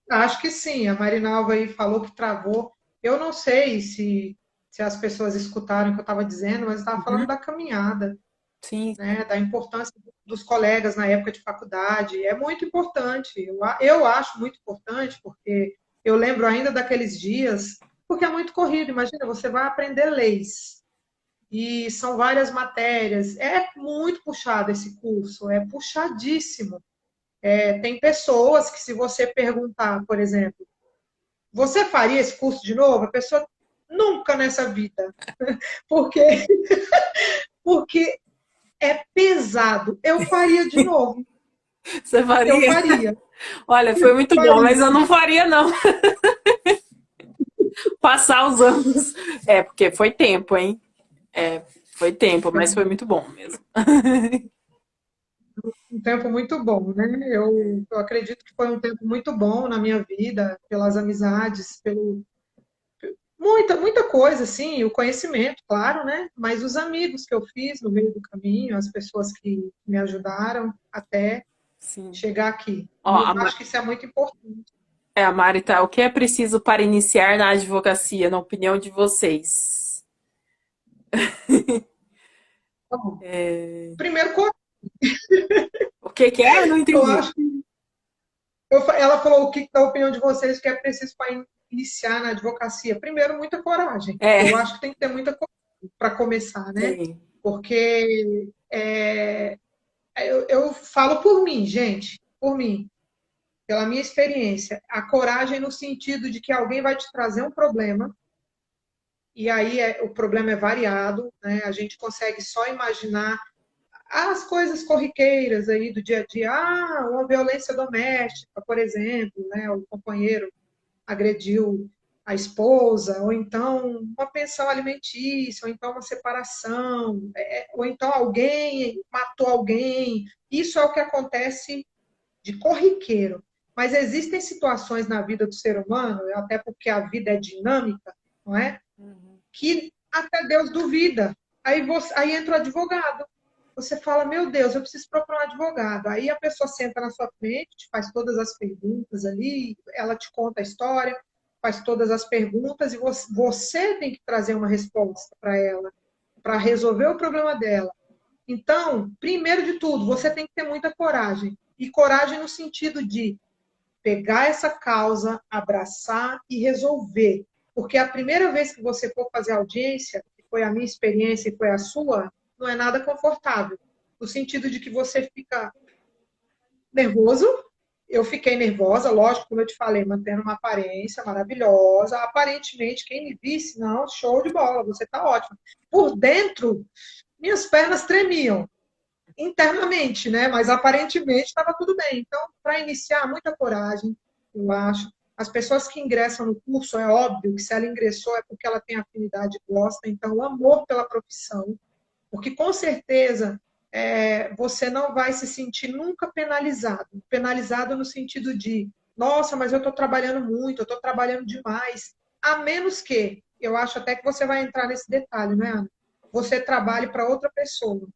Acho que sim. A Marinalva aí falou que travou. Eu não sei se as pessoas escutaram o que eu estava dizendo, mas eu estava falando Uhum. da caminhada, Sim, né, da importância dos colegas na época de faculdade. É muito importante. Eu acho muito importante, porque Eu lembro ainda daqueles dias, porque é muito corrido. Imagina, você vai aprender leis e são várias matérias. É muito puxado esse curso, é puxadíssimo. Tem pessoas que, se você perguntar, por exemplo, você faria esse curso de novo? A pessoa nunca nessa vida. Porque, porque é pesado. Eu faria de novo. Você Eu faria? faria. Olha, foi muito bom, mas Faria. eu não faria, não. Passar os anos. É, porque foi tempo, hein? É, foi tempo, mas foi muito bom mesmo. Um tempo muito bom, né? Eu acredito que foi um tempo muito bom na minha vida, pelas amizades, pelo muita coisa, assim, o conhecimento, claro, né? Mas os amigos que eu fiz no meio do caminho, as pessoas que me ajudaram até Sim. chegar aqui. Ó, E eu acho que isso é muito importante. A Mari tá. O que é preciso para iniciar na advocacia, na opinião de vocês? Bom, É, primeiro, o que que é? Eu não eu entendi. acho que ela falou o que, na opinião de vocês, que é preciso para iniciar na advocacia. Primeiro, muita coragem. É, Eu acho que tem que ter muita coragem para começar, né? tem. Porque eu falo por mim, gente, por mim, pela minha experiência, a coragem no sentido de que alguém vai te trazer um problema, e aí o problema é variado, né? A gente consegue só imaginar as coisas corriqueiras aí do dia a dia, uma violência doméstica, por exemplo, né? O companheiro agrediu a esposa, ou então uma pensão alimentícia, ou então uma separação, ou então alguém matou alguém. Isso é o que acontece de corriqueiro. Mas existem situações na vida do ser humano, até porque a vida é dinâmica, não é? Que até Deus duvida. Aí entra o advogado. Você fala, meu Deus, eu preciso procurar um advogado. Aí a pessoa senta na sua frente, te faz todas as perguntas ali, ela te conta a história, faz todas as perguntas e você tem que trazer uma resposta para ela, para resolver o problema dela. Então, primeiro de tudo, você tem que ter muita coragem. E coragem no sentido de pegar essa causa, abraçar e resolver. Porque a primeira vez que você for fazer audiência, que foi a minha experiência e foi a sua, não é nada confortável. No sentido de que você fica nervoso. Eu fiquei nervosa, lógico, como eu te falei, mantendo uma aparência maravilhosa. Aparentemente, quem me visse, não, show de bola, você está ótima. Por dentro, minhas pernas tremiam internamente, né? Mas aparentemente estava tudo bem. Então, para iniciar, muita coragem, eu acho. As pessoas que ingressam no curso, é óbvio que se ela ingressou é porque ela tem afinidade e gosta, então, o amor pela profissão, porque com certeza você não vai se sentir nunca penalizado. Penalizado no sentido de, nossa, mas eu estou trabalhando muito, eu estou trabalhando demais. A menos que, eu acho até que você vai entrar nesse detalhe, né, Ana? Você trabalhe para outra pessoa,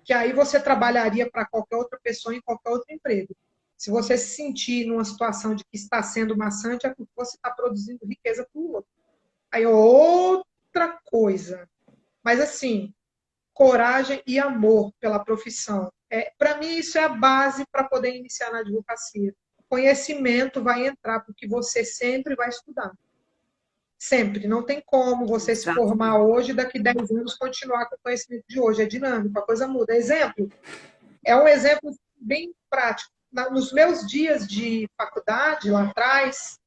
que aí você trabalharia para qualquer outra pessoa em qualquer outro emprego. Se você se sentir numa situação de que está sendo maçante, é porque você está produzindo riqueza para o outro. Aí outra coisa. Mas assim, coragem e amor pela profissão. Para mim, isso é a base para poder iniciar na advocacia. Conhecimento vai entrar, porque você sempre vai estudar. Sempre. Não tem como você se formar Exatamente. hoje e daqui 10 anos continuar com o conhecimento de hoje. É dinâmico, a coisa muda. Exemplo, é um exemplo bem prático. Nos meus dias de faculdade, lá atrás,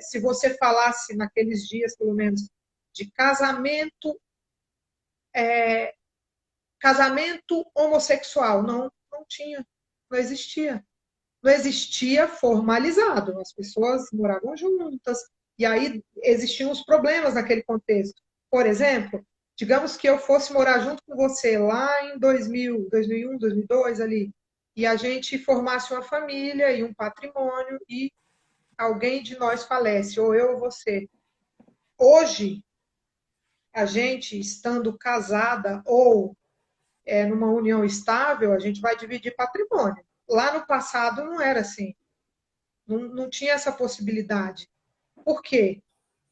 se você falasse naqueles dias, pelo menos, de casamento homossexual, não tinha, não existia. Não existia formalizado. As pessoas moravam juntas, e aí existiam os problemas naquele contexto. Por exemplo, digamos que eu fosse morar junto com você lá em 2000, 2001, 2002 ali, e a gente formasse uma família e um patrimônio e alguém de nós falece, ou eu ou você. Hoje, a gente estando casada ou numa união estável, a gente vai dividir patrimônio. Lá no passado não era assim, não tinha essa possibilidade. Por quê?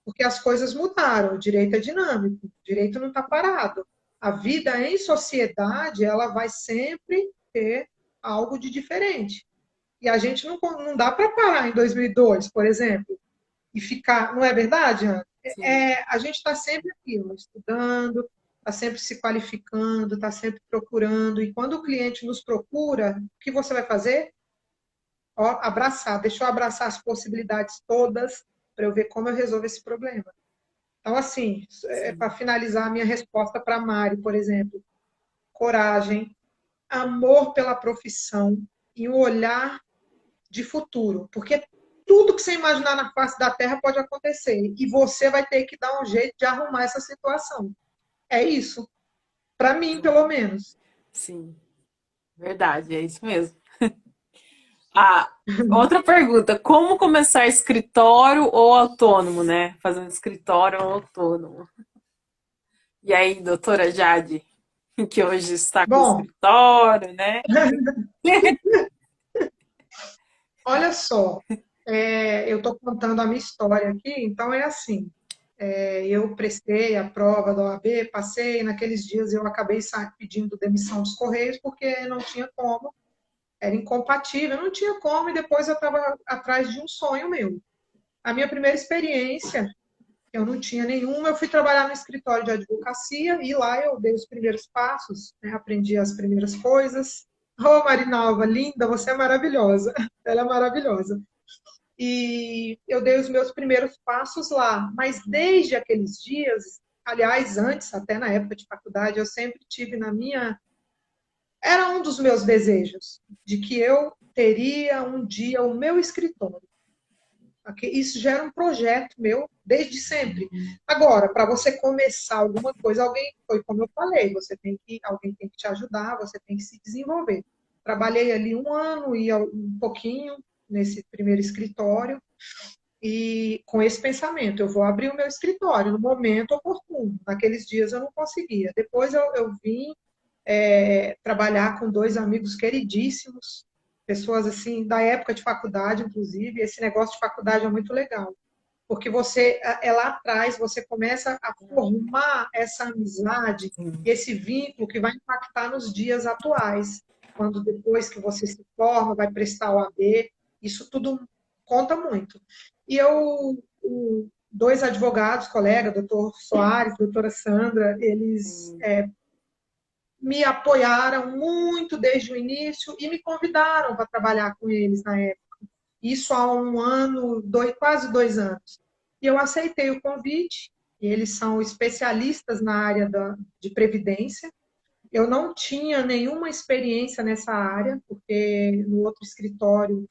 Porque as coisas mudaram, o direito é dinâmico, o direito não está parado. A vida em sociedade, ela vai sempre ter algo de diferente. E a gente não dá para parar em 2002, por exemplo, e ficar, não é verdade, Ana? Sim, A gente está sempre aqui, ó, estudando, está sempre se qualificando, está sempre procurando. E quando o cliente nos procura, o que você vai fazer? Ó, abraçar, deixa eu abraçar as possibilidades todas para eu ver como eu resolvo esse problema. Então, assim, sim. para finalizar a minha resposta para a Mari, por exemplo, coragem, amor pela profissão e um olhar de futuro, porque tudo que você imaginar na face da Terra pode acontecer e você vai ter que dar um jeito de arrumar essa situação. É isso, para mim, pelo menos. Sim, verdade, é isso mesmo. Ah, outra pergunta, como começar escritório ou autônomo, né? Fazendo escritório ou autônomo. E aí, doutora Jade, que hoje está com Bom, escritório, né? olha só, eu estou contando a minha história aqui, então é assim. Eu prestei a prova da OAB, passei, naqueles dias eu acabei pedindo demissão dos Correios porque não tinha como, era incompatível, não tinha como, e depois eu estava atrás de um sonho meu. A minha primeira experiência, eu não tinha nenhuma, eu fui trabalhar no escritório de advocacia e lá eu dei os primeiros passos, né, aprendi as primeiras coisas. Ô, Marinalva, linda, você é maravilhosa. Ela é maravilhosa. E eu dei os meus primeiros passos lá. Mas desde aqueles dias, aliás, antes, até na época de faculdade, eu sempre tive na minha. Era um dos meus desejos, de que eu teria um dia o meu escritório. Isso já era um projeto meu desde sempre. Agora, para você começar alguma coisa, alguém, foi como eu falei, alguém tem que te ajudar, você tem que se desenvolver. Trabalhei ali um ano e um pouquinho nesse primeiro escritório, e com esse pensamento, eu vou abrir o meu escritório no momento oportuno. Naqueles dias eu não conseguia. Depois eu vim trabalhar com dois amigos queridíssimos, pessoas assim da época de faculdade, inclusive. Esse negócio de faculdade é muito legal, porque você é lá atrás, você começa a formar essa amizade, Sim. esse vínculo que vai impactar nos dias atuais, quando depois que você se forma, vai prestar o AB, isso tudo conta muito. E dois advogados, colega, doutor Soares, doutora Sandra, eles Sim. me apoiaram muito desde o início e me convidaram para trabalhar com eles na época. Isso há um ano, quase 2 anos. E eu aceitei o convite, e eles são especialistas na área de previdência. Eu não tinha nenhuma experiência nessa área, porque no outro escritório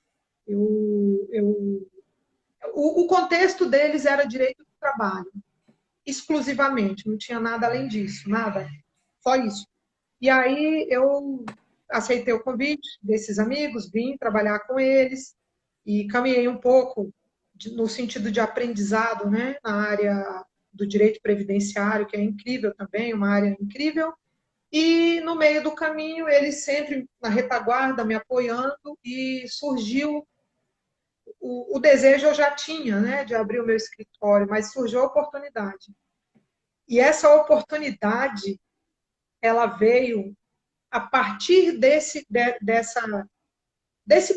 o contexto deles era direito do trabalho, exclusivamente, não tinha nada além disso, nada, só isso. E aí eu aceitei o convite desses amigos, vim trabalhar com eles e caminhei um pouco no sentido de aprendizado, né, na área do direito previdenciário, que é incrível também, uma área incrível. E no meio do caminho, eles sempre na retaguarda, me apoiando, e surgiu o desejo eu já tinha, né, de abrir o meu escritório, mas surgiu a oportunidade. E essa oportunidade, ela veio a partir desse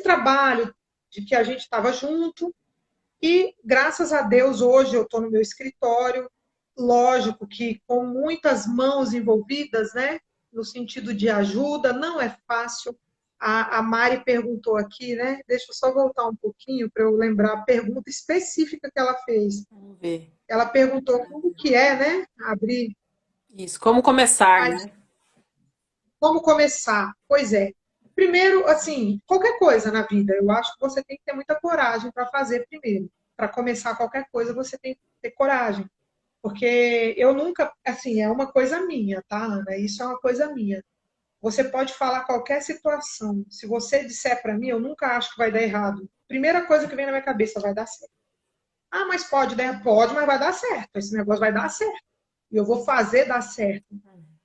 trabalho de que a gente estava junto, e graças a Deus hoje eu estou no meu escritório, lógico que com muitas mãos envolvidas, né, no sentido de ajuda, não é fácil. A Mari perguntou aqui, né? Deixa eu só voltar um pouquinho para eu lembrar a pergunta específica que ela fez. Vamos ver. Ela perguntou como que é, né? Abrir. Isso, como começar, né? Como começar? Pois é. Primeiro, assim, qualquer coisa na vida, eu acho que você tem que ter muita coragem para fazer primeiro. Para começar qualquer coisa, você tem que ter coragem. Porque eu nunca, assim, é uma coisa minha, tá, Ana? Isso é uma coisa minha. Você pode falar qualquer situação. Se você disser para mim, eu nunca acho que vai dar errado. Primeira coisa que vem na minha cabeça, vai dar certo. Ah, mas pode, né? Pode, mas vai dar certo. Esse negócio vai dar certo. E eu vou fazer dar certo.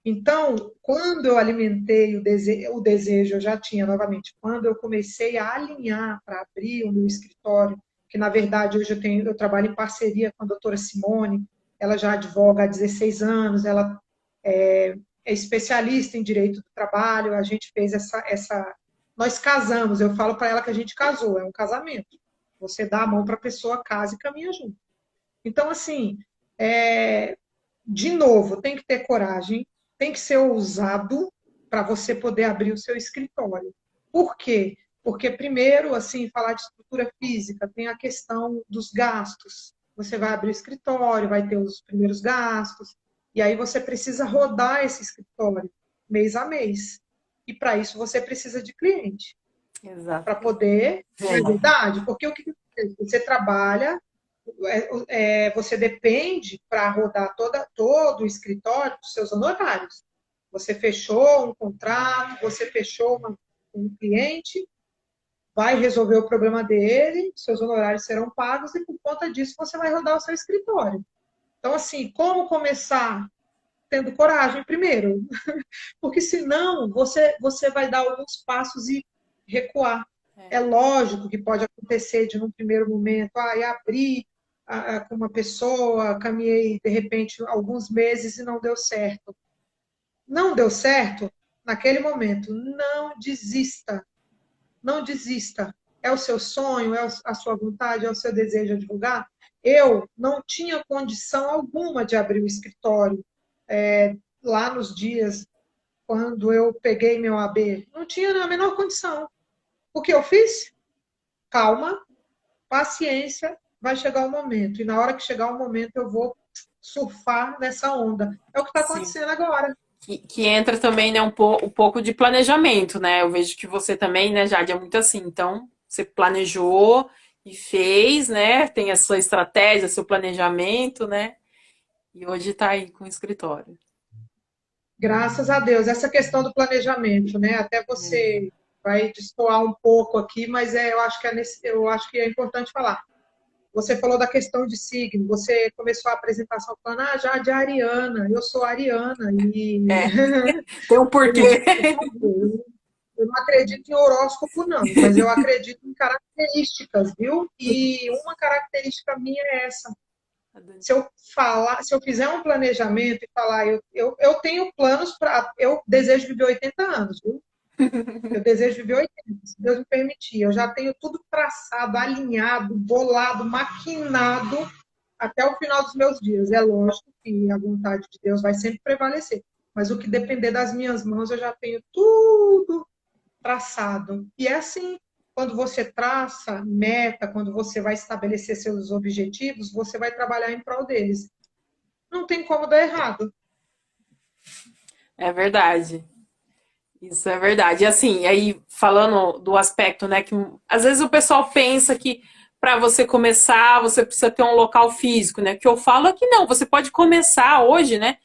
Então, quando eu alimentei o desejo, eu já tinha novamente, quando eu comecei a alinhar para abrir o meu escritório, que na verdade hoje eu trabalho em parceria com a doutora Simone, ela já advoga há 16 anos, ela é especialista em direito do trabalho, a gente fez nós casamos, eu falo para ela que a gente casou, é um casamento. Você dá a mão para a pessoa, casa e caminha junto. Então, assim, de novo, tem que ter coragem, tem que ser ousado para você poder abrir o seu escritório. Por quê? Porque, primeiro, assim, falar de estrutura física, tem a questão dos gastos. Você vai abrir o escritório, vai ter os primeiros gastos, e aí você precisa rodar esse escritório mês a mês. E para isso você precisa de cliente. Exato. Para poder, é verdade, porque o que você trabalha, você depende para rodar todo o escritório dos seus honorários. Você fechou um contrato, você fechou um cliente, vai resolver o problema dele, seus honorários serão pagos e por conta disso você vai rodar o seu escritório. Então, assim, como começar? Tendo coragem primeiro, porque senão você vai dar alguns passos e recuar. É lógico que pode acontecer de, num primeiro momento, abrir com uma pessoa, caminhei, de repente, alguns meses e não deu certo. Não deu certo? Naquele momento, não desista. Não desista. É o seu sonho, é a sua vontade, é o seu desejo de advogar? Eu não tinha condição alguma de abrir o escritório lá nos dias quando eu peguei meu AB. Não tinha a menor condição. O que eu fiz? Calma, paciência, vai chegar o momento. E na hora que chegar o momento, eu vou surfar nessa onda. É o que está acontecendo agora. Que entra também, né, um pouco de planejamento, né? Eu vejo que você também, né, Jade, é muito assim. Então, você planejou e fez, né? Tem a sua estratégia, seu planejamento, né? E hoje está aí com o escritório. Graças a Deus. Essa questão do planejamento, né? Até você vai destoar um pouco aqui, mas eu acho que é importante falar. Você falou da questão de signo, você começou a apresentação falando, já de Ariana, eu sou Ariana, e Tem um porquê. eu não acredito em horóscopo, não, mas eu acredito em características, viu? E uma característica minha é essa. Se eu fizer um planejamento e falar, eu tenho planos para. Eu desejo viver 80 anos, viu? Eu desejo viver 80, se Deus me permitir. Eu já tenho tudo traçado, alinhado, bolado, maquinado até o final dos meus dias. É lógico que a vontade de Deus vai sempre prevalecer. Mas o que depender das minhas mãos, eu já tenho tudo traçado. E é assim, quando você traça meta, quando você vai estabelecer seus objetivos, você vai trabalhar em prol deles. Não tem como dar errado. É verdade. Isso é verdade. E assim, aí falando do aspecto, né, que às vezes o pessoal pensa que para você começar, você precisa ter um local físico, né? Que eu falo é que não, você pode começar hoje, né,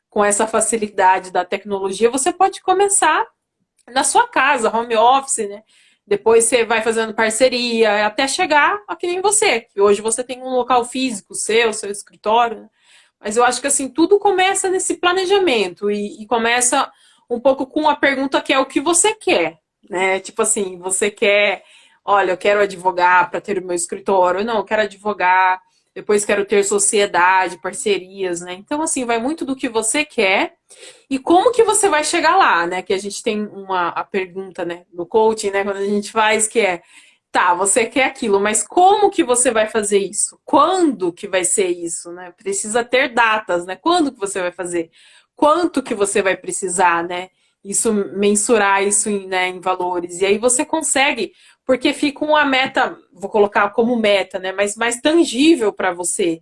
com essa facilidade da tecnologia, você pode começar na sua casa, home office, né? Depois você vai fazendo parceria até chegar a que nem você, que hoje você tem um local físico seu escritório, né? Mas eu acho que assim, tudo começa nesse planejamento e começa um pouco com a pergunta que é o que você quer, né? Tipo assim, você quer, olha, eu quero advogar para ter o meu escritório, não, eu quero advogar, depois quero ter sociedade, parcerias, né? Então assim, vai muito do que você quer e como que você vai chegar lá, né? Que a gente tem a pergunta, né, no coaching, né, quando a gente faz que é tá, você quer aquilo, mas como que você vai fazer isso? Quando que vai ser isso, né? Precisa ter datas, né? Quando que você vai fazer? Quanto que você vai precisar, né? Isso, mensurar isso em, né, em valores. E aí você consegue, porque fica uma meta, vou colocar como meta, né? Mas mais tangível para você.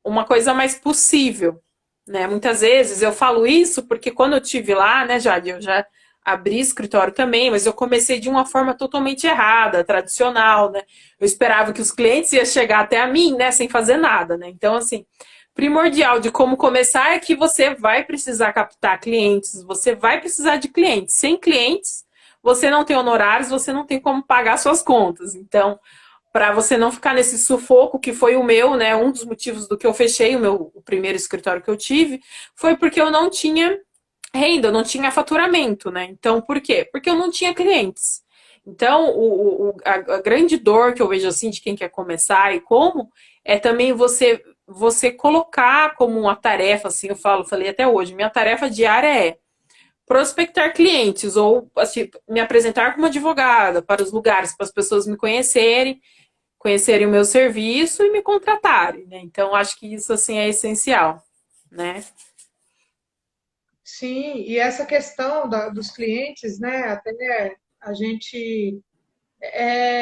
Uma coisa mais possível, né? Muitas vezes eu falo isso porque quando eu tive lá, né, Jade, eu já abri escritório também, mas eu comecei de uma forma totalmente errada, tradicional, né? Eu esperava que os clientes iam chegar até a mim, né, sem fazer nada, né? Então, assim, primordial de como começar é que você vai precisar captar clientes, você vai precisar de clientes. Sem clientes, você não tem honorários, você não tem como pagar suas contas. Então, para você não ficar nesse sufoco que foi o meu, né? Um dos motivos do que eu fechei o primeiro escritório que eu tive foi porque eu não tinha renda, eu não tinha faturamento, né? Então, por quê? Porque eu não tinha clientes. Então, a grande dor que eu vejo assim de quem quer começar e como é também você colocar como uma tarefa, assim, falei até hoje, minha tarefa diária é prospectar clientes ou assim, me apresentar como advogada para os lugares, para as pessoas me conhecerem, conhecerem o meu serviço e me contratarem, né? Então, acho que isso, assim, é essencial, né? Sim, e essa questão dos clientes, né? Até a gente. é,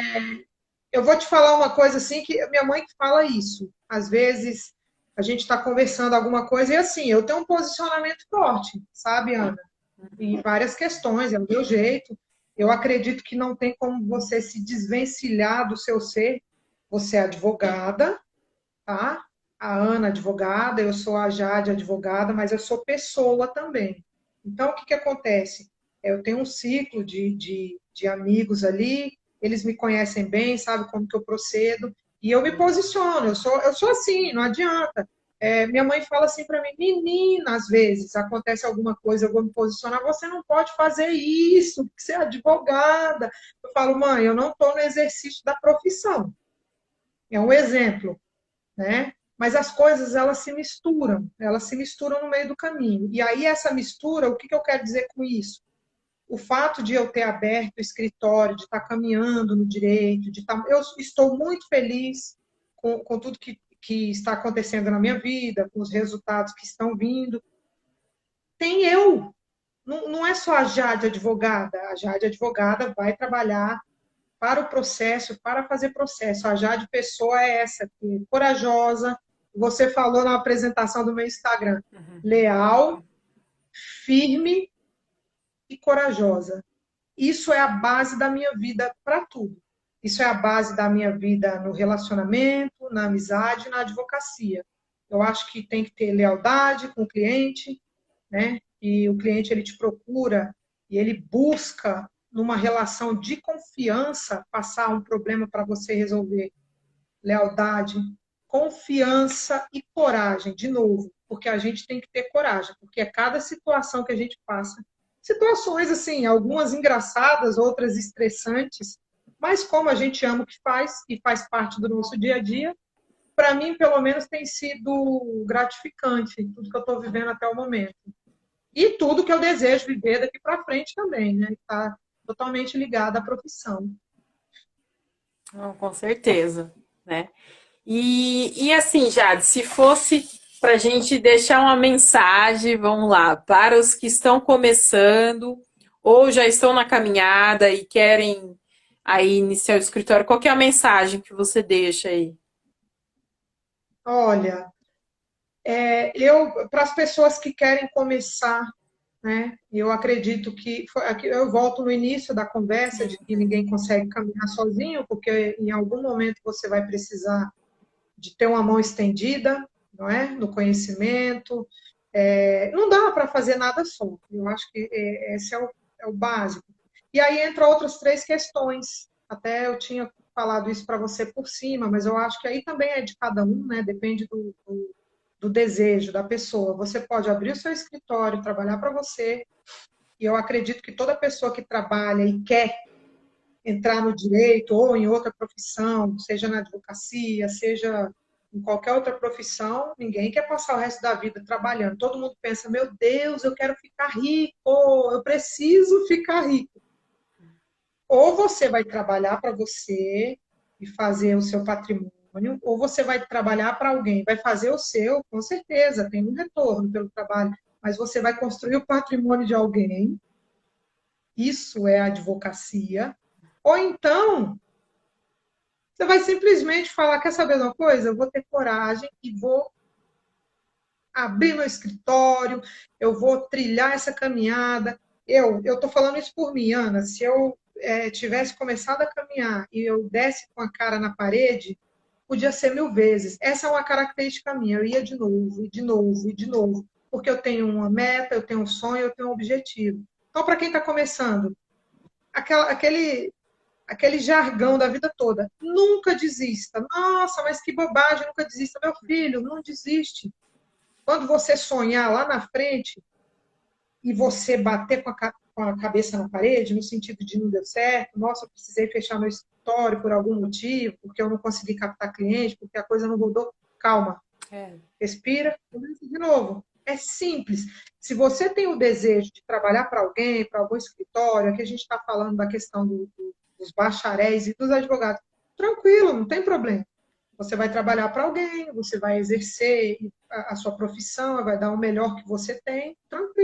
eu vou te falar uma coisa assim, que minha mãe que fala isso. Às vezes a gente está conversando alguma coisa e assim, eu tenho um posicionamento forte, sabe, Ana? Em várias questões, é o meu jeito. Eu acredito que não tem como você se desvencilhar do seu ser. Você é advogada, tá? A Ana, advogada, eu sou a Jade, advogada, mas eu sou pessoa também. Então, o que que acontece? Eu tenho um ciclo de amigos ali, eles me conhecem bem, sabem como que eu procedo, e eu me posiciono, eu sou assim, não adianta. Minha mãe fala assim para mim, menina, às vezes acontece alguma coisa, eu vou me posicionar, você não pode fazer isso, porque você é advogada. Eu falo, mãe, eu não estou no exercício da profissão. É um exemplo, né? Mas as coisas elas se misturam no meio do caminho. E aí essa mistura, o que que eu quero dizer com isso? O fato de eu ter aberto o escritório, de estar caminhando no direito, eu estou muito feliz com tudo que está acontecendo na minha vida, com os resultados que estão vindo. Tem eu, não é só a Jade advogada. A Jade advogada vai trabalhar para o processo, para fazer processo. A Jade Pessoa é essa, que é corajosa. Você falou na apresentação do meu Instagram, leal, firme e corajosa. Isso é a base da minha vida para tudo. Isso é a base da minha vida no relacionamento, na amizade, na advocacia. Eu acho que tem que ter lealdade com o cliente, né? E o cliente ele te procura e ele busca numa relação de confiança passar um problema para você resolver. Lealdade, confiança e coragem, de novo, porque a gente tem que ter coragem, porque a cada situação que a gente passa, situações assim, algumas engraçadas, outras estressantes, mas como a gente ama o que faz e faz parte do nosso dia a dia, para mim, pelo menos, tem sido gratificante tudo que eu estou vivendo até o momento. E tudo que eu desejo viver daqui para frente também, né? Está totalmente ligado à profissão. Não, com certeza, né? E assim, Jade, se fosse para a gente deixar uma mensagem, vamos lá, para os que estão começando ou já estão na caminhada e querem aí iniciar o escritório, qual que é a mensagem que você deixa aí? Olha, eu para as pessoas que querem começar, né? Eu acredito que aqui eu volto no início da conversa de que ninguém consegue caminhar sozinho, porque em algum momento você vai precisar de ter uma mão estendida, não é? No conhecimento. Não dá para fazer nada só. Eu acho que esse é o básico. E aí entra outras três questões. Até eu tinha falado isso para você por cima, mas eu acho que aí também é de cada um, né? Depende do desejo da pessoa. Você pode abrir o seu escritório, trabalhar para você, e eu acredito que toda pessoa que trabalha e quer entrar no direito ou em outra profissão, seja na advocacia, seja em qualquer outra profissão, ninguém quer passar o resto da vida trabalhando. Todo mundo pensa, meu Deus, eu quero ficar rico, eu preciso ficar rico. Ou você vai trabalhar para você e fazer o seu patrimônio, ou você vai trabalhar para alguém, vai fazer o seu, com certeza, tem um retorno pelo trabalho, mas você vai construir o patrimônio de alguém, isso é advocacia. Ou então, você vai simplesmente falar, quer saber de uma coisa? Eu vou ter coragem e vou abrir meu escritório, eu vou trilhar essa caminhada. Eu estou falando isso por mim, Ana. Se eu tivesse começado a caminhar e eu desse com a cara na parede, podia ser 1000 vezes. Essa é uma característica minha. Eu ia de novo, e de novo, e de novo. Porque eu tenho uma meta, eu tenho um sonho, eu tenho um objetivo. Então, para quem está começando, aquele jargão da vida toda, nunca desista. Nossa, mas que bobagem, nunca desista. Meu filho, não desiste. Quando você sonhar lá na frente e você bater com a cabeça na parede, no sentido de não deu certo, nossa, eu precisei fechar meu escritório por algum motivo, porque eu não consegui captar cliente, porque a coisa não rodou, calma, É. respira, começa de novo. é simples. Se você tem o desejo de trabalhar para alguém, para algum escritório, aqui a gente está falando da questão dos bacharéis e dos advogados, tranquilo, não tem problema. Você vai trabalhar para alguém, você vai exercer a sua profissão, vai dar o melhor que você tem, tranquilo.